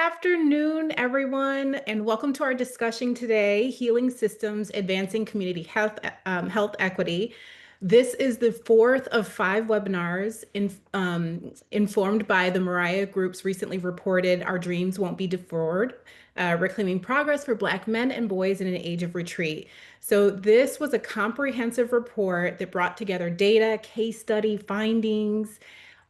afternoon, everyone, and welcome to our discussion today, Healing Systems, Advancing Community Health Equity. This is the fourth of five webinars informed by the Mariah Group's recently reported Our Dreams Won't Be Deferred, Reclaiming Progress for Black Men and Boys in an Age of Retreat. So this was a comprehensive report that brought together data, case study findings,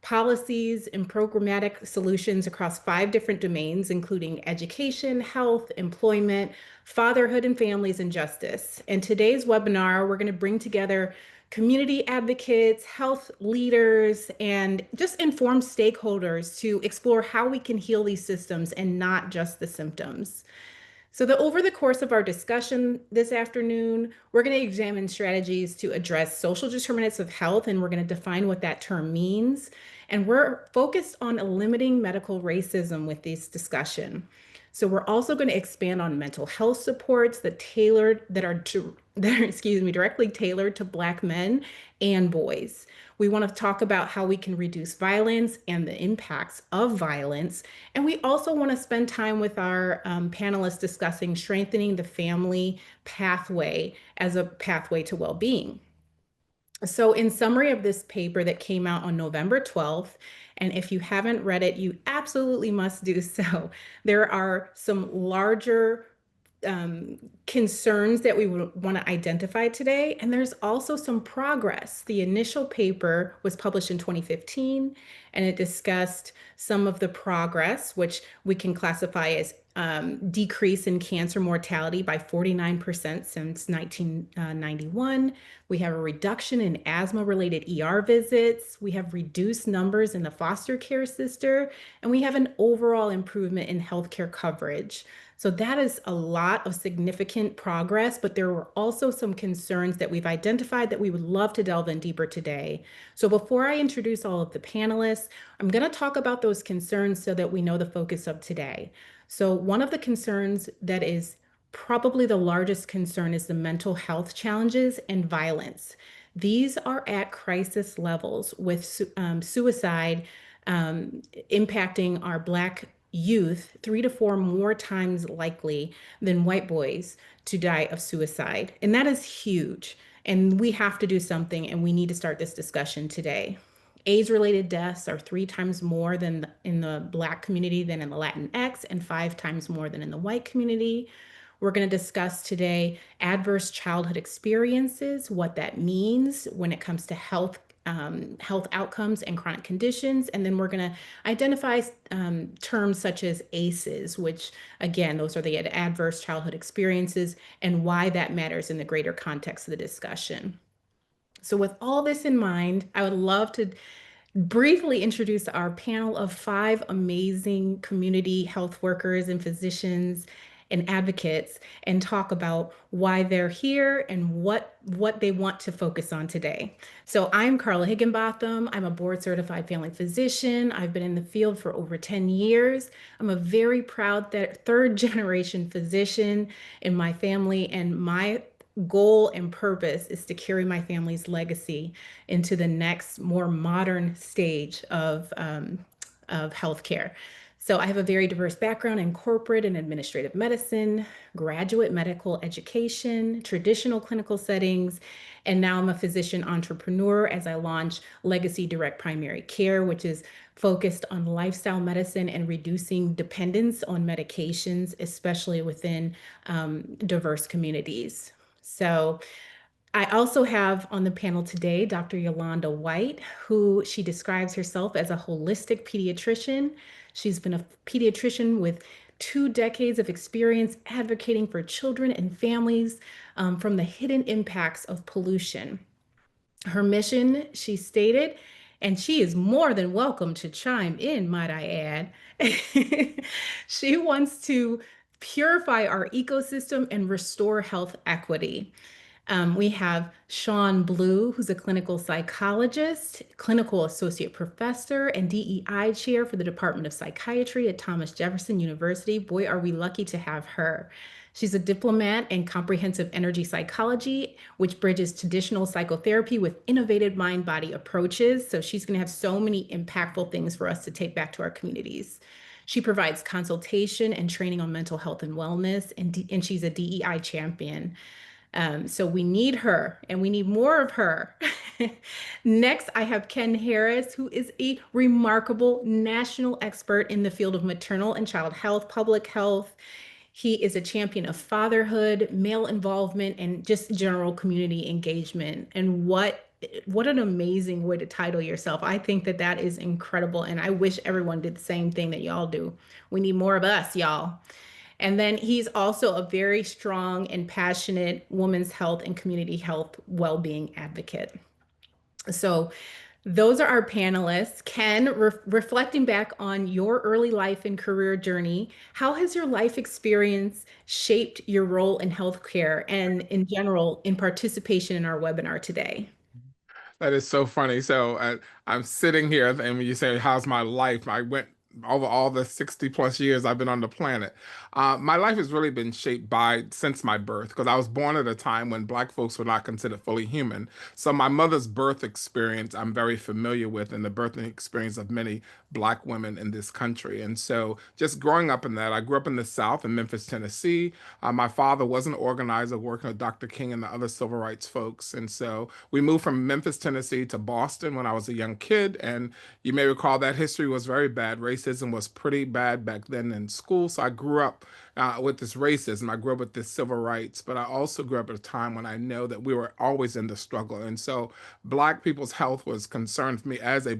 policies, and programmatic solutions across five different domains, including education, health, employment, fatherhood and families, and justice. In today's webinar, we're going to bring together community advocates, health leaders, and just informed stakeholders to explore how we can heal these systems and not just the symptoms. So over the course of our discussion this afternoon, we're going to examine strategies to address social determinants of health, and we're going to define what that term means. And we're focused on limiting medical racism with this discussion. So we're also going to expand on mental health supports that are directly tailored to Black men and boys. We want to talk about how we can reduce violence and the impacts of violence. And we also want to spend time with our panelists discussing strengthening the family pathway as a pathway to well-being. So in summary of this paper that came out on November 12th, and if you haven't read it, you absolutely must do so. There are some larger concerns that we would want to identify today, and there's also some progress. The initial paper was published in 2015, and it discussed some of the progress, which we can classify as decrease in cancer mortality by 49% since 1991. We have a reduction in asthma-related ER visits. We have reduced numbers in the foster care system, and we have an overall improvement in healthcare coverage. So that is a lot of significant progress, but there were also some concerns that we've identified that we would love to delve in deeper today. So before I introduce all of the panelists, I'm going to talk about those concerns so that we know the focus of today. So one of the concerns that is probably the largest concern is the mental health challenges and violence. These are at crisis levels, with suicide impacting our Black youth 3 to 4 more times likely than white boys to die of suicide. And that is huge. And we have to do something, and we need to start this discussion today. AIDS-related deaths are 3 times more than in the Black community than in the Latinx, and 5 times more than in the white community. We're going to discuss today adverse childhood experiences, what that means when it comes to health outcomes and chronic conditions. And then we're going to identify terms such as ACEs, which, again, those are the adverse childhood experiences, and why that matters in the greater context of the discussion. So with all this in mind, I would love to briefly introduce our panel of 5 amazing community health workers and physicians and advocates, and talk about why they're here and what they want to focus on today. So I'm Karla Higginbotham. I'm a board certified family physician. I've been in the field for over 10 years. I'm a very proud 3rd generation physician in my family, and my goal and purpose is to carry my family's legacy into the next more modern stage of healthcare. So I have a very diverse background in corporate and administrative medicine, graduate medical education, traditional clinical settings, and now I'm a physician entrepreneur as I launch Legacy Direct Primary Care, which is focused on lifestyle medicine and reducing dependence on medications, especially within diverse communities. So I also have on the panel today Dr. Yolanda Whyte, who she describes herself as a holistic pediatrician. She's been a pediatrician with 2 decades of experience advocating for children and families from the hidden impacts of pollution. Her mission, she stated, and she is more than welcome to chime in, might I add. She wants to purify our ecosystem and restore health equity. We have Shawn Blue, who's a clinical psychologist, clinical associate professor, and DEI chair for the Department of Psychiatry at Thomas Jefferson University. Boy, are we lucky to have her. She's a diplomat in comprehensive energy psychology, which bridges traditional psychotherapy with innovative mind-body approaches. So she's going to have so many impactful things for us to take back to our communities. She provides consultation and training on mental health and wellness, and she's a DEI champion. So we need her and we need more of her. Next, I have Kenn Harris, who is a remarkable national expert in the field of maternal and child health, public health. He is a champion of fatherhood, male involvement, and just general community engagement. And what an amazing way to title yourself. I think that that is incredible. And I wish everyone did the same thing that y'all do. We need more of us, y'all. And then he's also a very strong and passionate women's health and community health well-being advocate. So those are our panelists. Kenn, reflecting back on your early life and career journey, how has your life experience shaped your role in healthcare and in general in participation in our webinar today? That is so funny. So I'm sitting here, and when you say, how's my life? I went over all the 60 plus years I've been on the planet. My life has really been shaped by since my birth, because I was born at a time when Black folks were not considered fully human. So my mother's birth experience I'm very familiar with, and the birthing experience of many Black women in this country. And so just growing up in that, I grew up in the South in Memphis, Tennessee. My father was an organizer working with Dr. King and the other civil rights folks. And so we moved from Memphis, Tennessee to Boston when I was a young kid. And you may recall that history was very bad. Racism was pretty bad back then in school. So I grew up with this racism. I grew up with this civil rights, but I also grew up at a time when I know that we were always in the struggle. And so Black people's health was concerned for me as a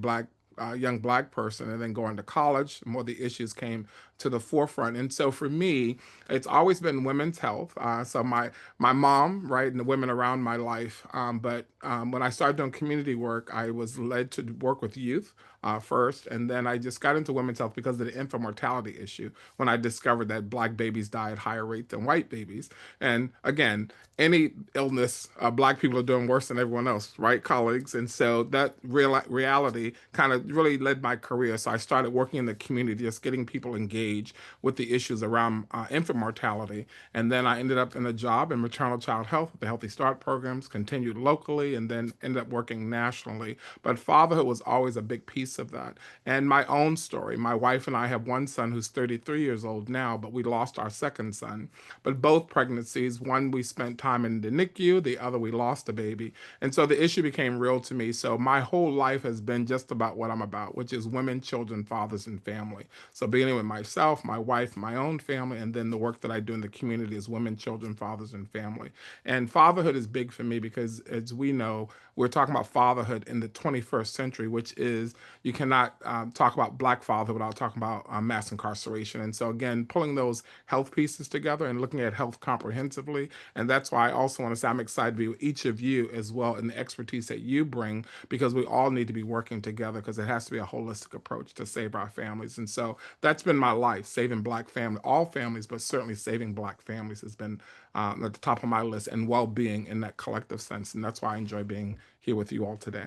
young Black person, and then going to college, more the issues came to the forefront. And so for me, it's always been women's health. So my mom, right, and the women around my life. But when I started doing community work, I was led to work with youth first, and then I just got into women's health because of the infant mortality issue. When I discovered that Black babies die at higher rate than white babies, and again, any illness, Black people are doing worse than everyone else, right, colleagues? And so that reality kind of really led my career. So I started working in the community, just getting people engaged with the issues around infant mortality. And then I ended up in a job in maternal child health with the Healthy Start programs, continued locally, and then ended up working nationally. But fatherhood was always a big piece of that. And my own story, my wife and I have one son who's 33 years old now, but we lost our second son. But both pregnancies, one we spent time in the NICU, the other we lost a baby. And so the issue became real to me. So my whole life has been just about what I'm about, which is women, children, fathers, and family. So beginning with myself, my wife, my own family, and then the work that I do in the community is women, children, fathers, and family. And fatherhood is big for me because, as we know, we're talking about fatherhood in the 21st century, which is you cannot talk about Black fatherhood without talking about mass incarceration. And so, again, pulling those health pieces together and looking at health comprehensively. And that's why I also want to say I'm excited to be with each of you as well and the expertise that you bring, because we all need to be working together, because it has to be a holistic approach to save our families. And so that's been my life, saving Black family, all families, but certainly saving Black families has been at the top of my list, and well-being in that collective sense. And that's why I enjoy being here with you all today.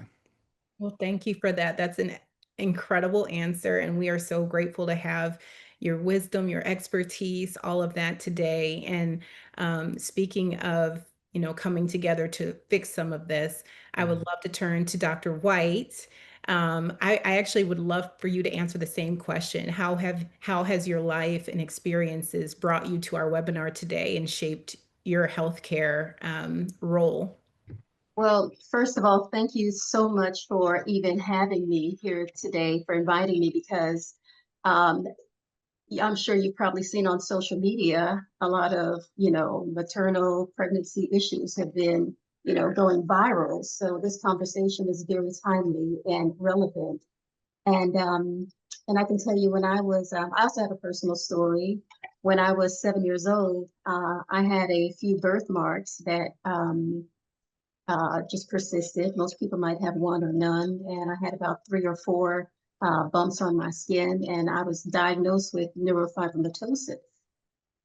Well, thank you for that. That's an incredible answer. And we are so grateful to have your wisdom, your expertise, all of that today. And speaking of, coming together to fix some of this, I would love to turn to Dr. Whyte. I actually would love for you to answer the same question. How has your life and experiences brought you to our webinar today and shaped your healthcare role? Well, first of all, thank you so much for even having me here today, for inviting me, because um, I'm sure you've probably seen on social media a lot of, maternal pregnancy issues have been, going viral. So this conversation is very timely and relevant. And I can tell you, when I also have a personal story. When I was 7 years old, I had a few birthmarks that just persisted. Most people might have one or none, and I had about 3 or 4 bumps on my skin, and I was diagnosed with neurofibromatosis.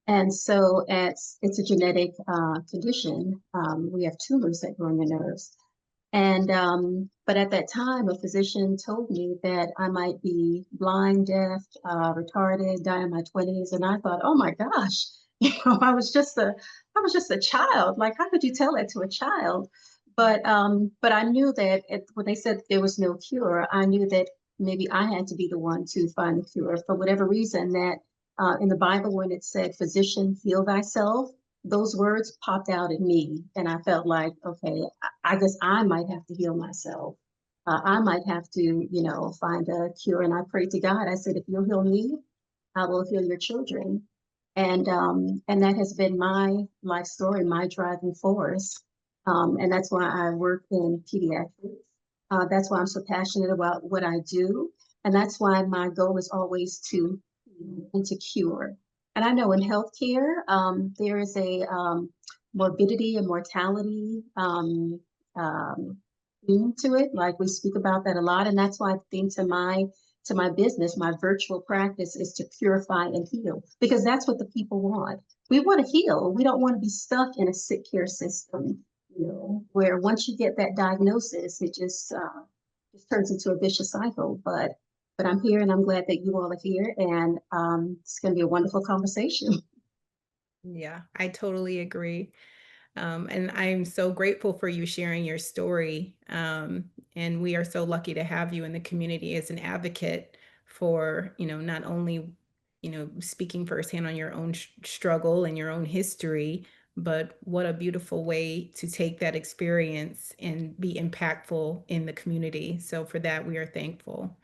And so it's a genetic condition. We have tumors that grow in the nerves. But at that time, a physician told me that I might be blind, deaf, retarded, die in my 20s. And I thought, oh my gosh, I was just a child. Like, how could you tell that to a child? But I knew that when they said there was no cure, I knew that maybe I had to be the one to find the cure for whatever reason that in the Bible, when it said, physician, heal thyself, those words popped out at me. And I felt like, okay, I guess I might have to heal myself. I might have to, find a cure. And I prayed to God. I said, if you'll heal me, I will heal your children. And that has been my life story, my driving force. And that's why I work in pediatrics. That's why I'm so passionate about what I do. And that's why my goal is always to and to cure. And I know in healthcare, there is a morbidity and mortality theme to it. Like we speak about that a lot. And that's why I think to my business, my virtual practice is to purify and heal, because that's what the people want. We want to heal. We don't want to be stuck in a sick care system, where once you get that diagnosis, it just turns into a vicious cycle. But I'm here and I'm glad that you all are here, and it's going to be a wonderful conversation. Yeah, I totally agree. And I'm so grateful for you sharing your story. And we are so lucky to have you in the community as an advocate for, not only, speaking firsthand on your own struggle and your own history, but what a beautiful way to take that experience and be impactful in the community. So for that, we are thankful.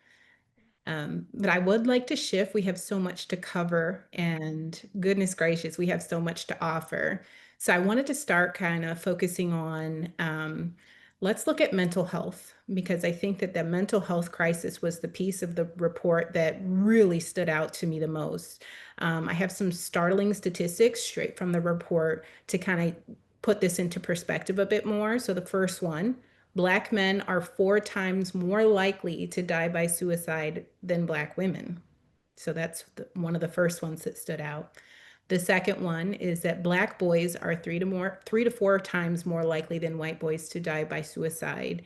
But I would like to shift. We have so much to cover, and goodness gracious, we have so much to offer. So I wanted to start kind of focusing on let's look at mental health, because I think that the mental health crisis was the piece of the report that really stood out to me the most. I have some startling statistics straight from the report to kind of put this into perspective a bit more. So the first one, Black men are 4 times more likely to die by suicide than Black women. So that's one of the first ones that stood out. The second one is that Black boys are 3 to 4 times more likely than white boys to die by suicide.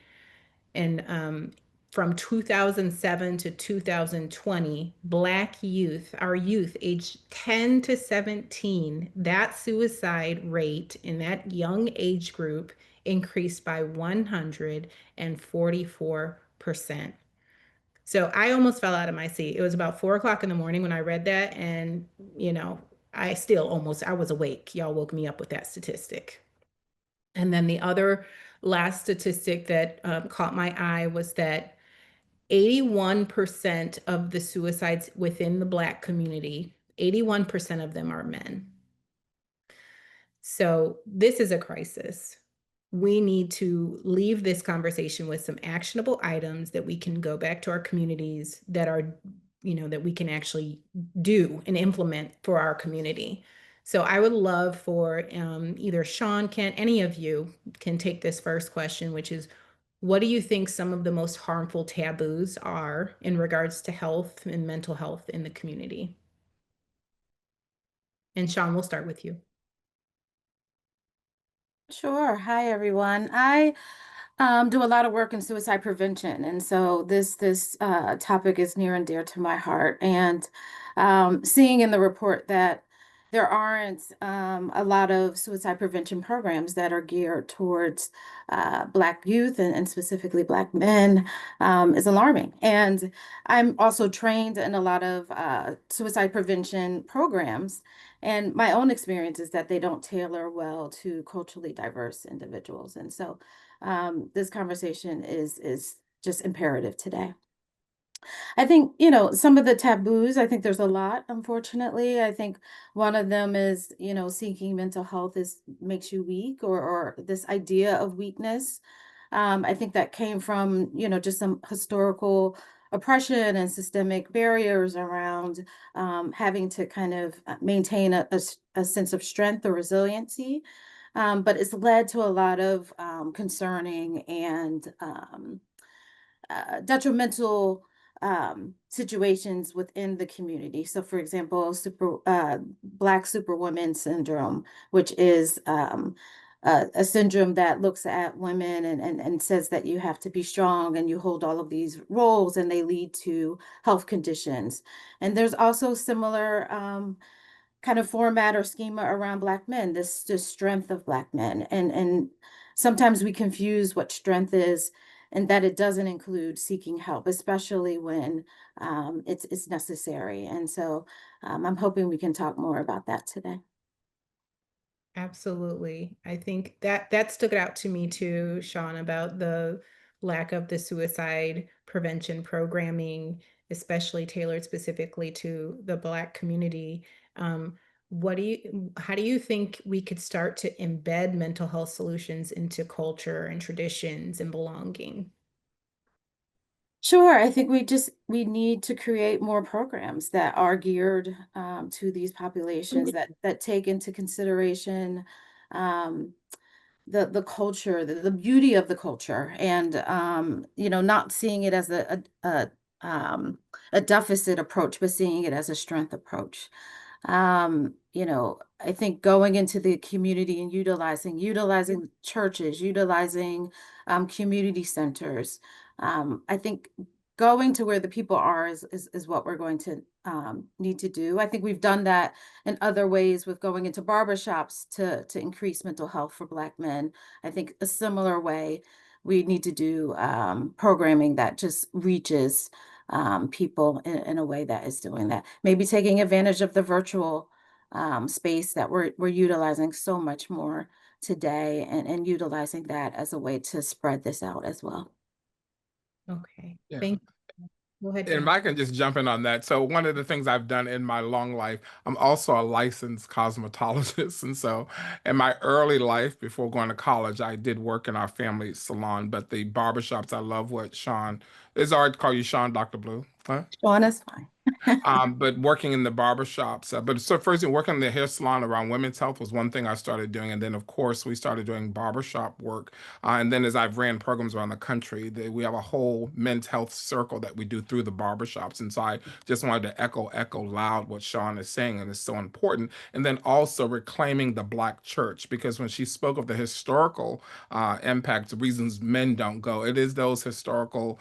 And from 2007 to 2020, Black youth, our youth aged 10 to 17, that suicide rate in that young age group increased by 144%. So I almost fell out of my seat. It was about 4 o'clock in the morning when I read that. And, I was awake. Y'all woke me up with that statistic. And then the other last statistic that caught my eye was that 81% of the suicides within the Black community, 81% of them are men. So this is a crisis. We need to leave this conversation with some actionable items that we can go back to our communities that are, that we can actually do and implement for our community. So I would love for either Shawn, Kenn, any of you can take this first question, which is, what do you think some of the most harmful taboos are in regards to health and mental health in the community? And Shawn, we'll start with you. Sure. Hi, everyone. I do a lot of work in suicide prevention, and so this topic is near and dear to my heart. And seeing in the report that there aren't a lot of suicide prevention programs that are geared towards Black youth and specifically Black men is alarming. And I'm also trained in a lot of suicide prevention programs. And my own experience is that they don't tailor well to culturally diverse individuals. And so this conversation is just imperative today. I think, some of the taboos, I think there's a lot, unfortunately. I think one of them is, seeking mental health makes you weak, or this idea of weakness. I think that came from, just some historical oppression and systemic barriers around having to kind of maintain a sense of strength or resiliency. But it's led to a lot of concerning and detrimental situations within the community. So, for example, Black Superwoman syndrome, which is a syndrome that looks at women and says that you have to be strong and you hold all of these roles, and they lead to health conditions. And there's also similar kind of format or schema around Black men, this strength of Black men. And sometimes we confuse what strength is and that it doesn't include seeking help, especially when it's necessary. And so I'm hoping we can talk more about that today. Absolutely. I think that stuck out to me too, Shawn, about the lack of the suicide prevention programming, especially tailored specifically to the Black community. Um, how do you think we could start to embed mental health solutions into culture and traditions and belonging? Sure, I think we need to create more programs that are geared to these populations that take into consideration um, the culture, the beauty of the culture, and not seeing it as a deficit approach, but seeing it as a strength approach. I think going into the community and utilizing churches, utilizing community centers. I think going to where the people are is what we're going to need to do. I think we've done that in other ways with going into barbershops to increase mental health for Black men. I think a similar way we need to do programming that just reaches people in a way that is doing that. Maybe taking advantage of the virtual space that we're utilizing so much more today, and utilizing that as a way to spread this out as well. Okay. Yeah. Thank you. Go ahead, And if Kenn. I can just jump in on that. So one of the things I've done in my long life, I'm also a licensed cosmetologist. And so in my early life, before going to college, I did work in our family salon, but the barbershops, I love what Shawn, it's hard to call you Shawn, Dr. Blue. Huh? Shawn is fine. But working in the barbershops, but so first working in the hair salon around women's health was one thing I started doing. And then of course we started doing barbershop work. And then as I've ran programs around the country, we have a whole men's health circle that we do through the barbershops. And so I just wanted to echo loud what Shawn is saying, and it's so important. And then also reclaiming the Black church, because when she spoke of the historical impact, the reasons men don't go, it is those historical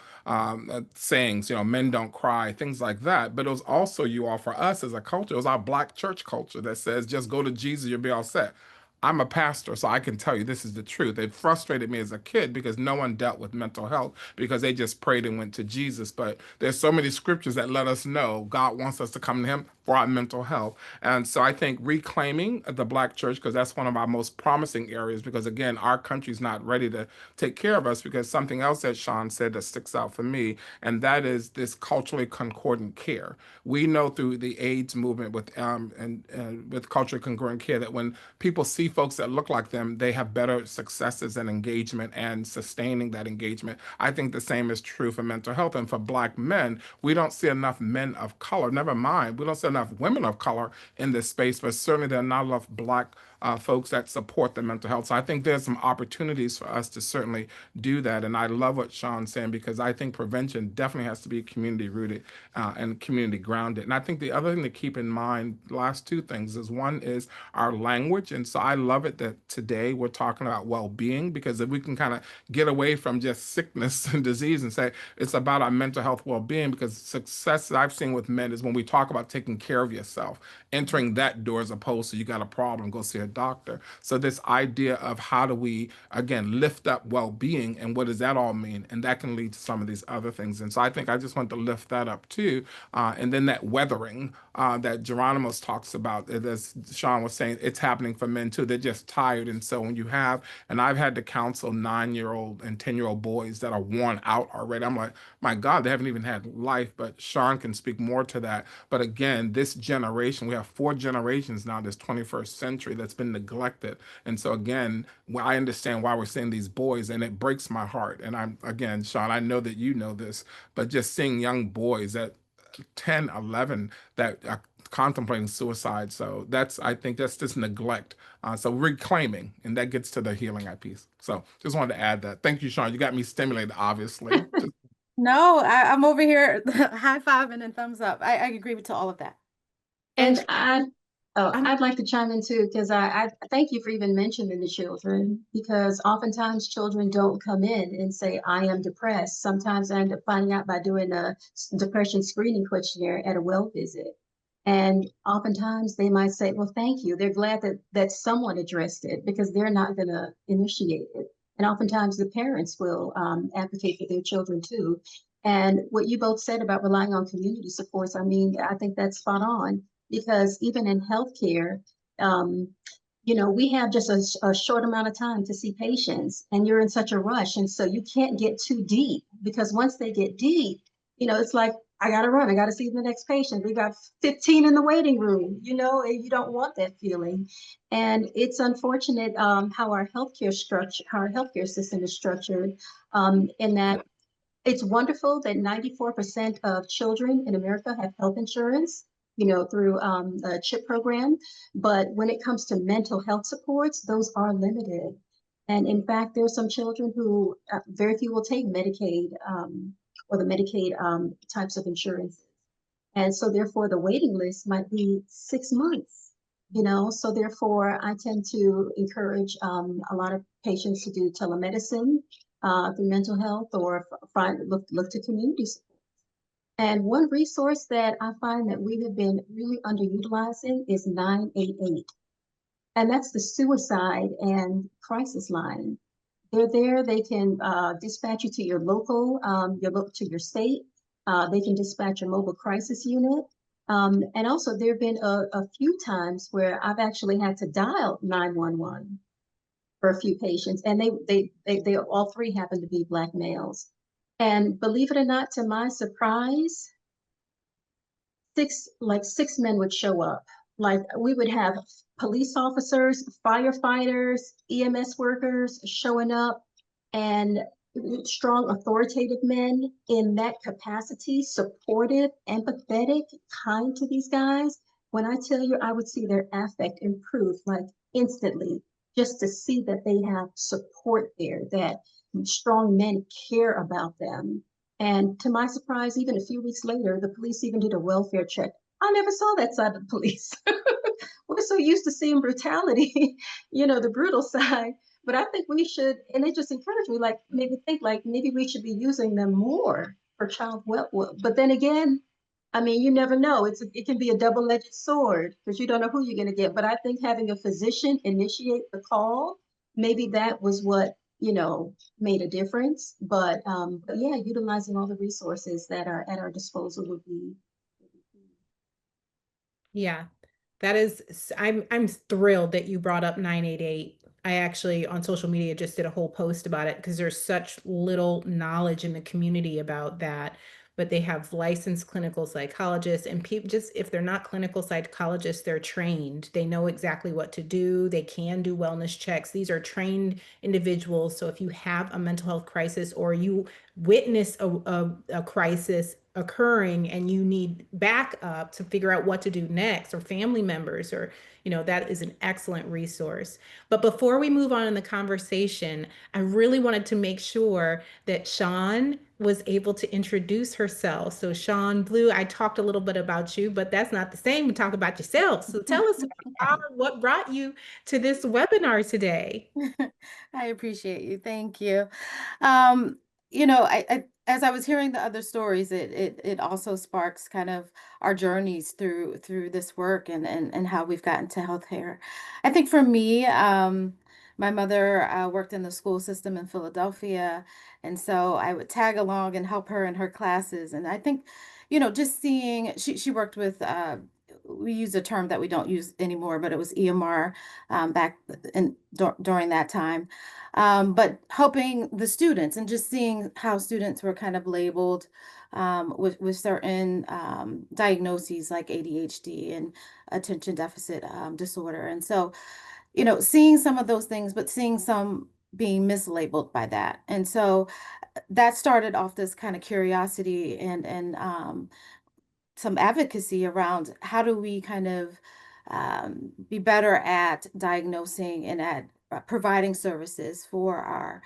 sayings, men don't cry, things like that. But it was also, you all, for us as a culture, it was our Black church culture that says, just go to Jesus, you'll be all set. I'm a pastor, so I can tell you this is the truth. It frustrated me as a kid because no one dealt with mental health because they just prayed and went to Jesus. But there's so many scriptures that let us know God wants us to come to Him for our mental health. And so I think reclaiming the Black church, because that's one of our most promising areas, because again, our country's not ready to take care of us, because something else that Shawn said that sticks out for me, and that is this culturally concordant care. We know through the AIDS movement and with culturally concordant care that when people see folks that look like them, they have better successes and engagement and sustaining that engagement. I think the same is true for mental health. And for Black men, we don't see enough men of color, never mind, we don't see enough women of color in this space, but certainly there are not enough Black folks that support the mental health. So I think there's some opportunities for us to certainly do that. And I love what Shawn's saying, because I think prevention definitely has to be community rooted and community grounded. And I think the other thing to keep in mind, last two things, is one is our language. And so I love it that today we're talking about well-being, because if we can kind of get away from just sickness and disease and say it's about our mental health well-being, because success that I've seen with men is when we talk about taking care of yourself, entering that door, as opposed to you got a problem, go see a doctor. So this idea of how do we, again, lift up well-being, and what does that all mean? And that can lead to some of these other things. And so I think I just want to lift that up too. And then that weathering that Geronimo's talks about, as Shawn was saying, it's happening for men too. They're just tired. And so when you have, and I've had to counsel 9-year-old and 10-year-old boys that are worn out already. I'm like, my God, they haven't even had life. But Shawn can speak more to that. But again, this generation, we have 4 generations now, this 21st century, that's been neglected. And so again, I understand why we're seeing these boys, and it breaks my heart. And I'm, again, Shawn, I know that you know this, but just seeing young boys at 10, 11 that are contemplating suicide. So I think that's just neglect. So reclaiming, and that gets to the healing piece. So just wanted to add that. Thank you, Shawn. You got me stimulated, obviously. No, I'm over here high-fiving and thumbs up. I agree with all of that. And I'd like to chime in too, because I thank you for even mentioning the children, because oftentimes children don't come in and say, I am depressed. Sometimes I end up finding out by doing a depression screening questionnaire at a well visit. And oftentimes they might say, well, thank you. They're glad that someone addressed it, because they're not going to initiate it. And oftentimes the parents will advocate for their children too. And what you both said about relying on community supports, I mean, I think that's spot on, because even in healthcare, um, we have just a short amount of time to see patients, and you're in such a rush. And so you can't get too deep, because once they get deep, it's like, I got to run. I got to see the next patient. We got 15 in the waiting room, and you don't want that feeling. And it's unfortunate how our healthcare system is structured, in that it's wonderful that 94% of children in America have health insurance, through the CHIP program. But when it comes to mental health supports, those are limited. And in fact, there are some children who very few will take Medicaid, or the Medicaid types of insurance. And so therefore the waiting list might be 6 months, so therefore I tend to encourage a lot of patients to do telemedicine through mental health, or look to community support. And one resource that I find that we have been really underutilizing is 988. And that's the suicide and crisis line. They're there. They can dispatch you to your local, to your state. They can dispatch a mobile crisis unit. And also there have been a few times where I've actually had to dial 911 for a few patients, and they all three happen to be Black males. And believe it or not, to my surprise, six men would show up. Like, we would have police officers, firefighters, EMS workers showing up, and strong authoritative men in that capacity, supportive, empathetic, kind to these guys. When I tell you, I would see their affect improve like instantly, just to see that they have support there, that strong men care about them. And to my surprise, even a few weeks later, the police even did a welfare check. I never saw that side of the police. We're so used to seeing brutality, the brutal side. But I think we should, and it just encouraged me, like, maybe we should be using them more for child welfare. But then again, I mean, you never know. It can be a double-edged sword, because you don't know who you're going to get. But I think having a physician initiate the call, maybe that was what, made a difference. But yeah, utilizing all the resources that are at our disposal would be. Yeah, that is, I'm thrilled that you brought up 988. I actually on social media just did a whole post about it, because there's such little knowledge in the community about that. But they have licensed clinical psychologists, and people, just if they're not clinical psychologists, they're trained. They know exactly what to do. They can do wellness checks. These are trained individuals. So if you have a mental health crisis, or you witness a crisis occurring and you need backup to figure out what to do next, or family members, or that is an excellent resource. But before we move on in the conversation, I really wanted to make sure that Shawn was able to introduce herself. So Shawn Blue, I talked a little bit about you, but that's not the same to talk about yourself. So tell us what brought you to this webinar today. I appreciate you. Thank you. I as I was hearing the other stories, it also sparks kind of our journeys through this work, and how we've gotten to healthcare. I think for me, my mother worked in the school system in Philadelphia, and so I would tag along and help her in her classes. And I think, just seeing she worked with we use a term that we don't use anymore, but it was EMR back during that time. But helping the students and just seeing how students were kind of labeled with certain diagnoses like ADHD and attention deficit disorder. And so, seeing some of those things, but seeing some being mislabeled by that. And so that started off this kind of curiosity and some advocacy around how do we kind of be better at diagnosing and at providing services for our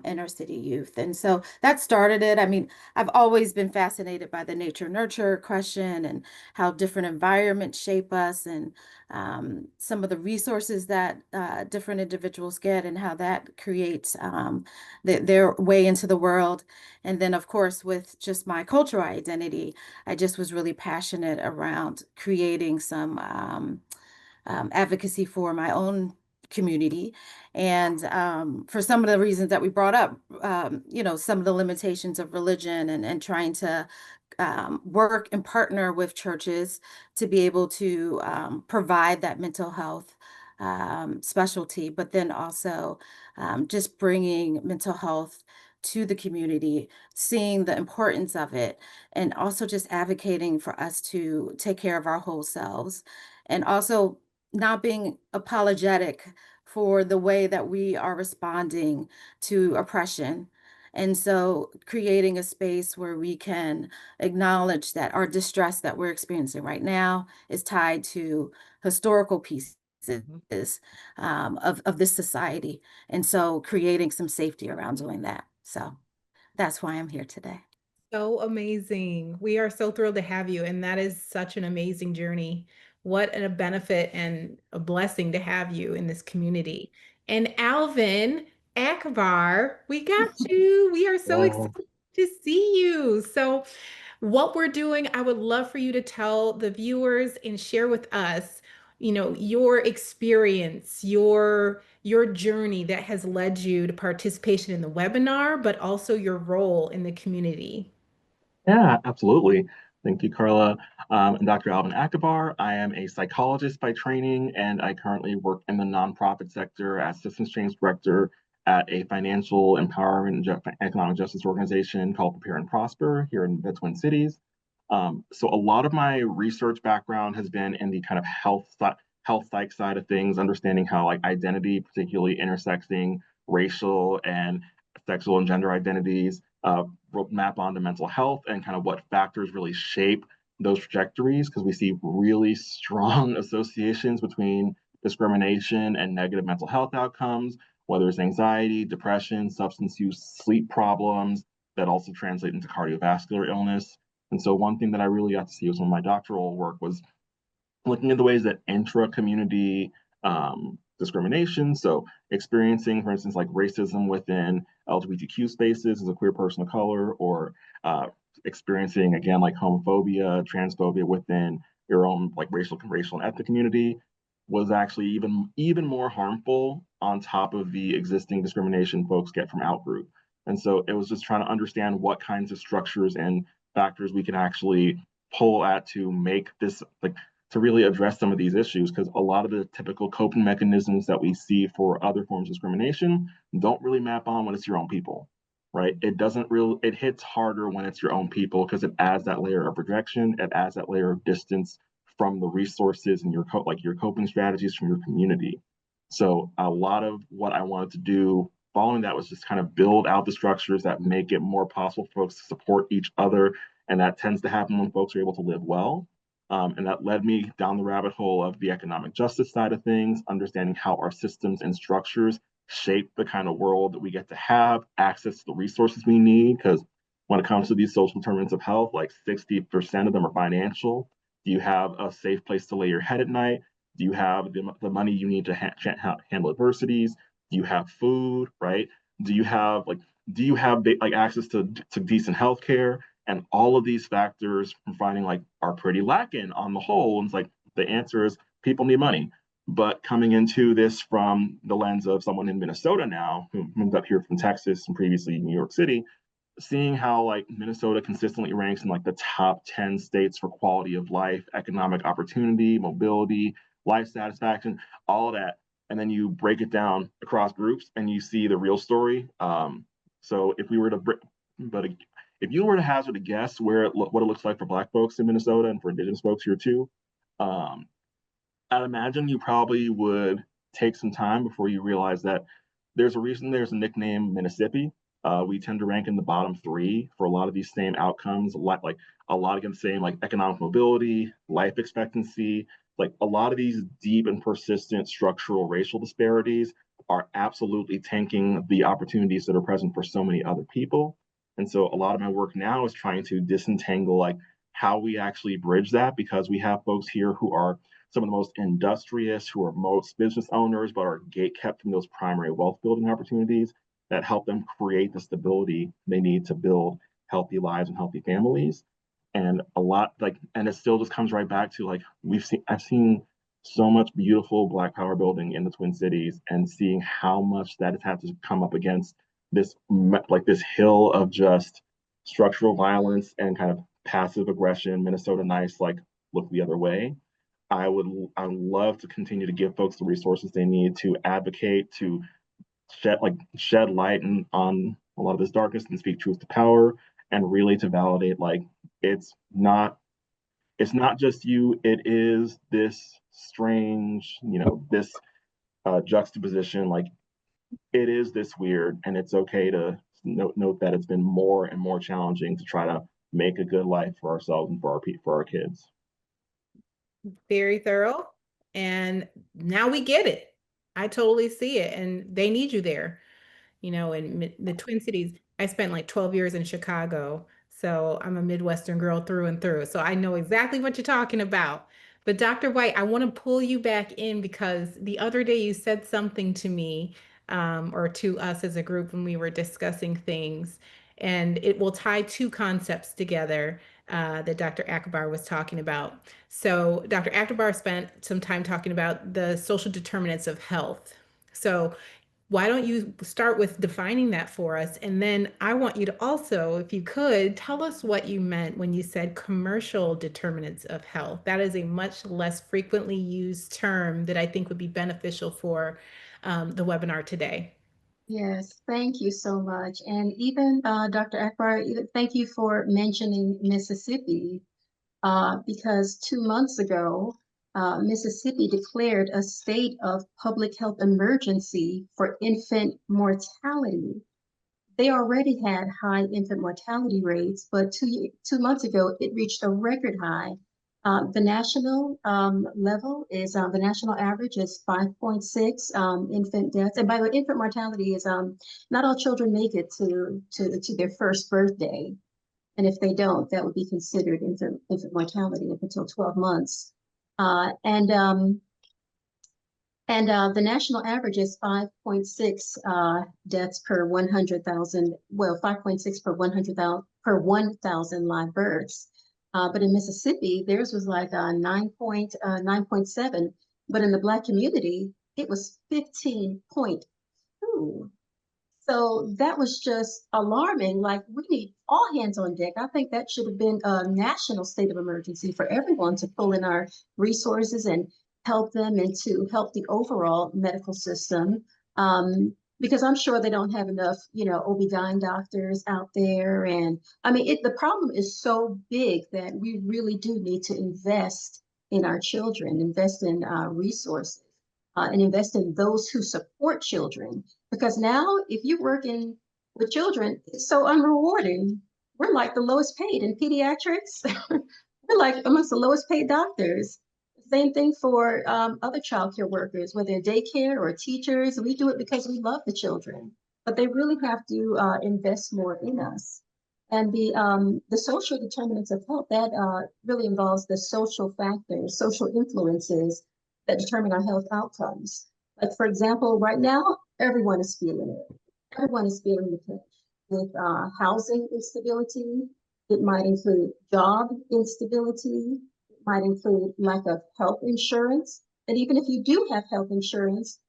inner city youth. And so that started it. I mean, I've always been fascinated by the nature nurture question, and how different environments shape us, and some of the resources that different individuals get, and how that creates their way into the world. And then, of course, with just my cultural identity, I just was really passionate around creating some advocacy for my own community. And for some of the reasons that we brought up, some of the limitations of religion and trying to work and partner with churches to be able to provide that mental health specialty, but then also just bringing mental health to the community, seeing the importance of it, and also just advocating for us to take care of our whole selves, and also not being apologetic for the way that we are responding to oppression. And so creating a space where we can acknowledge that our distress that we're experiencing right now is tied to historical pieces of this society. And so creating some safety around doing that. So that's why I'm here today. So amazing. We are so thrilled to have you. And that is such an amazing journey. What a benefit and a blessing to have you in this community. And Alvin, Akibar, we got you. We are so Wow. excited to see you. So, what we're doing, I would love for you to tell the viewers and share with us, your experience, your journey that has led you to participation in the webinar, but also your role in the community. Yeah, absolutely. Thank you, Karla. I'm Dr. Alvin Akibar. I am a psychologist by training, and I currently work in the nonprofit sector as systems change director at a financial empowerment and economic justice organization called Prepare and Prosper here in the Twin Cities. So a lot of my research background has been in the kind of health psych side of things, understanding how like identity, particularly intersecting racial and sexual and gender identities, map onto mental health and kind of what factors really shape those trajectories, because we see really strong associations between discrimination and negative mental health outcomes, whether it's anxiety, depression, substance use, sleep problems that also translate into cardiovascular illness. And so one thing that I really got to see was when my doctoral work was looking at the ways that intra-community discrimination, so experiencing, for instance, like racism within LGBTQ spaces as a queer person of color, or experiencing, again, like homophobia, transphobia within your own like racial and ethnic community, was actually even more harmful on top of the existing discrimination folks get from outgroup. And so it was just trying to understand what kinds of structures and factors we can actually pull at to make this like to really address some of these issues, because a lot of the typical coping mechanisms that we see for other forms of discrimination don't really map on when it's your own people, right? It hits harder when it's your own people because it adds that layer of projection, it adds that layer of distance from the resources and your coping strategies from your community. So a lot of what I wanted to do following that was just kind of build out the structures that make it more possible for folks to support each other. And that tends to happen when folks are able to live well. And that led me down the rabbit hole of the economic justice side of things, understanding how our systems and structures shape the kind of world that we get to have, access to the resources we need. Because when it comes to these social determinants of health, like 60% of them are financial. Do you have a safe place to lay your head at night? Do you have the money you need to handle adversities? Do you have food, right? Do you have access to decent health care? And all of these factors I'm finding like are pretty lacking on the whole. And it's like the answer is people need money. But coming into this from the lens of someone in Minnesota now, who moved up here from Texas and previously New York City, seeing how like Minnesota consistently ranks in like the top 10 states for quality of life, economic opportunity, mobility, life satisfaction, all of that. And then you break it down across groups and you see the real story. So if we were to, but if you were to hazard a guess what it looks like for Black folks in Minnesota and for Indigenous folks here too, I'd imagine you probably would take some time before you realize that there's a reason there's a nickname Mississippi. We tend to rank in the bottom 3 for a lot of these same outcomes, like a lot of the same like economic mobility, life expectancy, like a lot of these deep and persistent structural racial disparities are absolutely tanking the opportunities that are present for so many other people. And so a lot of my work now is trying to disentangle like how we actually bridge that, because we have folks here who are some of the most industrious, who are most business owners, but are gate kept from those primary wealth building opportunities that help them create the stability they need to build healthy lives and healthy families. And a lot and it still just comes right back to like I've seen so much beautiful Black power building in the Twin Cities, and seeing how much that has had to come up against this this hill of just structural violence and kind of passive aggression, Minnesota nice, like look the other way. I would love to continue to give folks the resources they need to advocate, to shed light on a lot of this darkness and speak truth to power, and really to validate like it's not it's not just you, it is this strange, this juxtaposition, like it is this weird, and it's okay to note that it's been more and more challenging to try to make a good life for ourselves and for our kids. Very thorough. And now we get it. I totally see it. And they need you there. In the Twin Cities, I spent like 12 years in Chicago. So I'm a Midwestern girl through and through. So I know exactly what you're talking about. But Dr. Whyte, I want to pull you back in because the other day you said something to me, or to us as a group when we were discussing things, and it will tie two concepts together that Dr. Akibar was talking about. So Dr. Akibar spent some time talking about the social determinants of health. So why don't you start with defining that for us? And then I want you to also, if you could, tell us what you meant when you said commercial determinants of health. That is a much less frequently used term that I think would be beneficial for the webinar today. Yes, thank you so much. And even Dr. Akbar, thank you for mentioning Mississippi, because 2 months ago, Mississippi declared a state of public health emergency for infant mortality. They already had high infant mortality rates, but 2 months ago, it reached a record high. The national level is the national average is 5.6 infant deaths. And by the way, infant mortality is not all children make it to their first birthday. And if they don't, that would be considered infant mortality up until 12 months. The national average is 5.6 deaths per 100,000. Well, 5.6 per 1,000 live births. But in Mississippi, theirs was like 9.7. But in the Black community, it was 15.2. So that was just alarming. Like, we need all hands on deck. I think that should have been a national state of emergency for everyone to pull in our resources and help them and to help the overall medical system. Because I'm sure they don't have enough, OB-GYN doctors out there. And I mean, the problem is so big that we really do need to invest in our children, invest in resources, and invest in those who support children. Because now, if you're working with children, it's so unrewarding. We're like the lowest paid in pediatrics. We're like amongst the lowest paid doctors. Same thing for other childcare workers, whether they're daycare or teachers. We do it because we love the children, but they really have to invest more in us. And the social determinants of health, that really involves the social factors, social influences that determine our health outcomes. Like, for example, right now, everyone is feeling it. Everyone is feeling the pinch with housing instability. It might include job instability. It might include lack of health insurance. And even if you do have health insurance,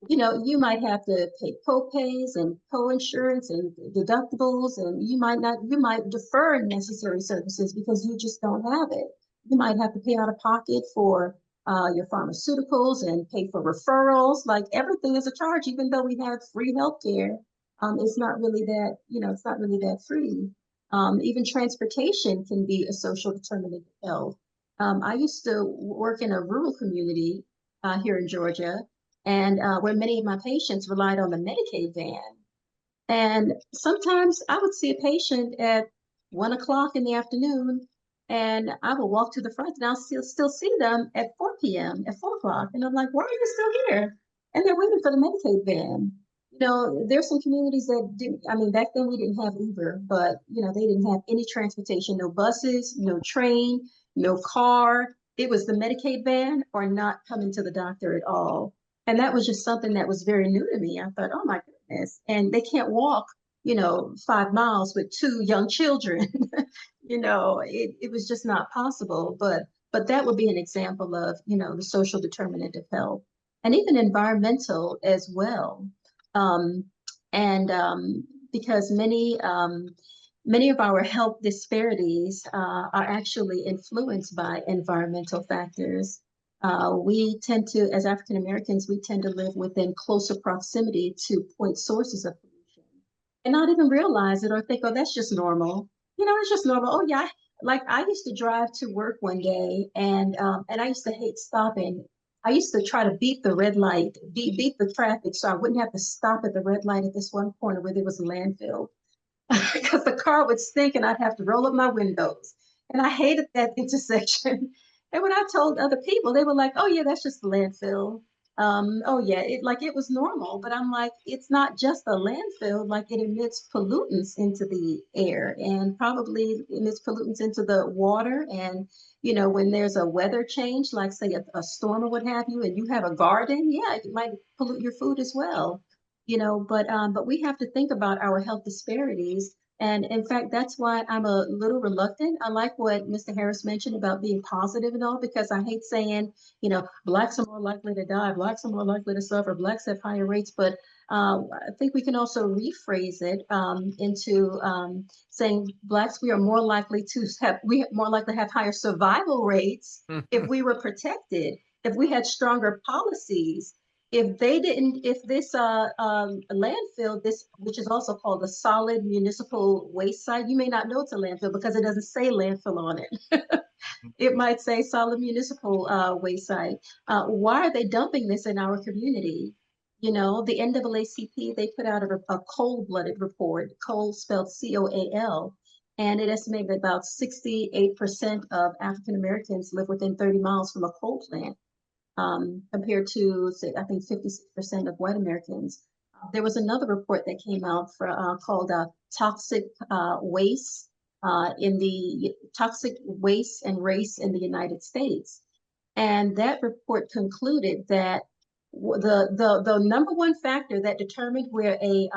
you might have to pay co-pays and co-insurance and deductibles, and you might defer necessary services because you just don't have it. You might have to pay out of pocket for your pharmaceuticals and pay for referrals. Like, everything is a charge, even though we have free healthcare. It's not really that, it's not really that free. Even transportation can be a social determinant of health. I used to work in a rural community here in Georgia, and where many of my patients relied on the Medicaid van. And sometimes I would see a patient at 1 o'clock in the afternoon, and I will walk to the front and I'll still see them at 4 p.m., at 4 o'clock. And I'm like, why are you still here? And they're waiting for the Medicaid van. There's some communities that didn't, I mean, back then we didn't have Uber, but, they didn't have any transportation, no buses, no train, no car. It was the Medicaid van or not coming to the doctor at all. And that was just something that was very new to me. I thought, oh my goodness. And they can't walk, 5 miles with 2 young children. It was just not possible. But But that would be an example of, the social determinant of health, and even environmental as well. And because many of our health disparities are actually influenced by environmental factors. We tend to, as African Americans, we tend to live within closer proximity to point sources of pollution and not even realize it or think, oh, that's just normal. It's just normal. Oh yeah, like I used to drive to work one day, and I used to hate stopping. I used to try to beat the red light, beat the traffic, so I wouldn't have to stop at the red light at this one corner where there was a landfill, because the car would stink and I'd have to roll up my windows. And I hated that intersection. And when I told other people, they were like, "Oh yeah, that's just the landfill." Oh yeah, it was normal. But I'm like, it's not just a landfill. Like, it emits pollutants into the air and probably emits pollutants into the water. And when there's a weather change, like say a storm or what have you, and you have a garden, yeah, it might pollute your food as well. But we have to think about our health disparities. And in fact, that's why I'm a little reluctant. I like what Mr. Harris mentioned about being positive and all, because I hate saying, Blacks are more likely to die, Blacks are more likely to suffer, Blacks have higher rates. But I think we can also rephrase it into saying Blacks, we are more likely to have higher survival rates if we were protected, if we had stronger policies. If this landfill, which is also called a solid municipal waste site, you may not know it's a landfill because it doesn't say landfill on it. It might say solid municipal waste site. Why are they dumping this in our community? The NAACP, they put out a cold-blooded report, cold spelled COAL, and it estimated that about 68% of African Americans live within 30 miles from a coal plant. Compared to, say, I think 56% of white Americans. There was another report that came out called Toxic Waste Toxic Waste and Race in the United States. And that report concluded that the number one factor that determined where a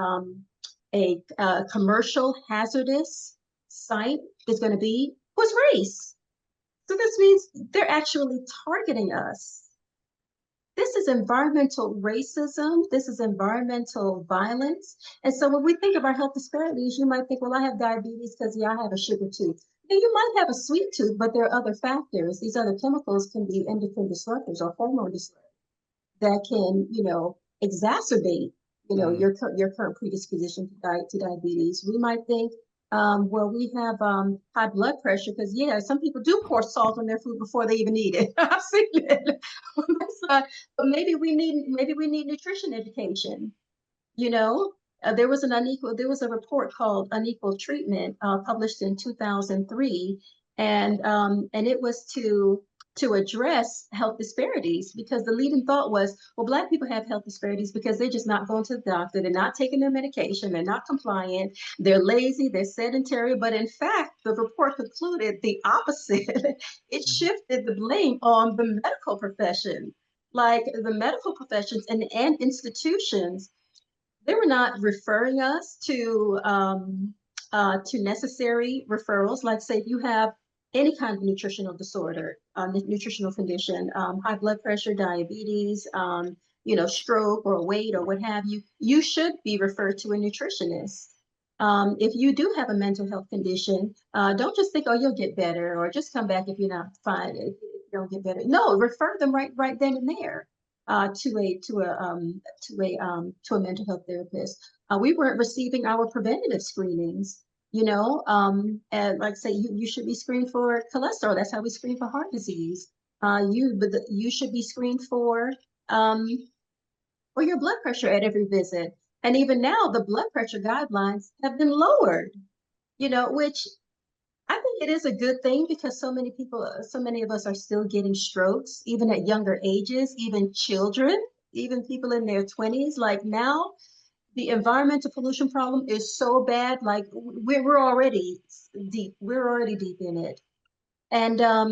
commercial hazardous site is going to be was race. So this means they're actually targeting us. This is environmental racism. This is environmental violence. And so when we think of our health disparities, you might think, well, I have diabetes because, yeah, I have a sugar tooth. And you might have a sweet tooth, but there are other factors. These other chemicals can be endocrine disruptors or hormone disruptors that can, exacerbate, your current predisposition to diabetes. We might think, well, we have high blood pressure because, yeah, some people do pour salt on their food before they even eat it. I've seen it. But maybe we need nutrition education. There was a report called Unequal Treatment published in 2003, and it was to address health disparities, because the leading thought was, well, Black people have health disparities because they're just not going to the doctor, they're not taking their medication, they're not compliant, they're lazy, they're sedentary. But in fact, the report concluded the opposite. It shifted the blame on the medical profession. Like, the medical professions and institutions, they were not referring us to necessary referrals. Like, say, if you have any kind of nutritional disorder, nutritional condition, high blood pressure, diabetes, stroke or weight or what have you, you should be referred to a nutritionist. If you do have a mental health condition, don't just think, oh, you'll get better, or just come back if you're not fine, if you don't get better. No, refer them right then and there to a mental health therapist. We weren't receiving our preventative screenings. And like say, you should be screened for cholesterol. That's how we screen for heart disease. You should be screened for your blood pressure at every visit. And even now, the blood pressure guidelines have been lowered. Which I think it is a good thing, because so many of us are still getting strokes, even at younger ages, even children, even people in their 20s. Like, now, the environmental pollution problem is so bad. Like, we're already deep. We're already deep in it, and a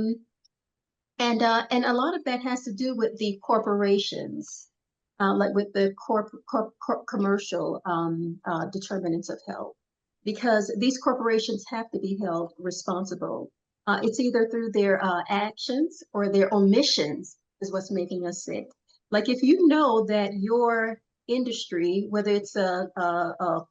lot of that has to do with the corporations, like with the commercial determinants of health, because these corporations have to be held responsible. It's either through their actions or their omissions is what's making us sick. Like if you know that your industry, whether it's a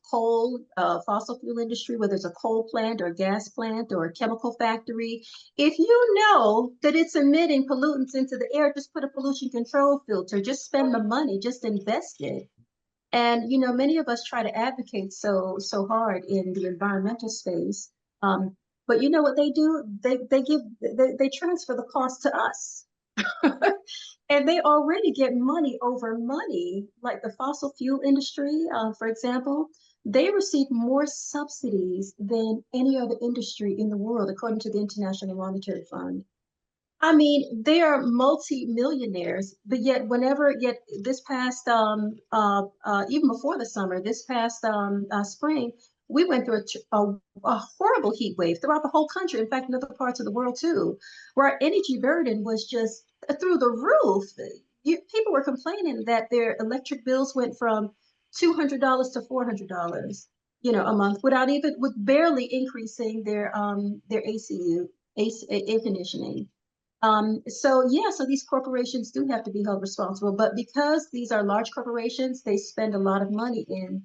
coal, fossil fuel industry, whether it's a coal plant or a gas plant or a chemical factory, if you know that it's emitting pollutants into the air, just put a pollution control filter, just spend the money, just invest it. And many of us try to advocate so hard in the environmental space. But you know what they do? They transfer the cost to us. And they already get money over money, like the fossil fuel industry, for example. They receive more subsidies than any other industry in the world, according to the International Monetary Fund. I mean, they are multi-millionaires, but yet this past, even before the summer, this past spring, we went through a horrible heat wave throughout the whole country. In fact, in other parts of the world too, where our energy burden was just through the roof. People were complaining that their electric bills went from $200 to $400, a month with barely increasing their air conditioning. So these corporations do have to be held responsible, but because these are large corporations, they spend a lot of money in,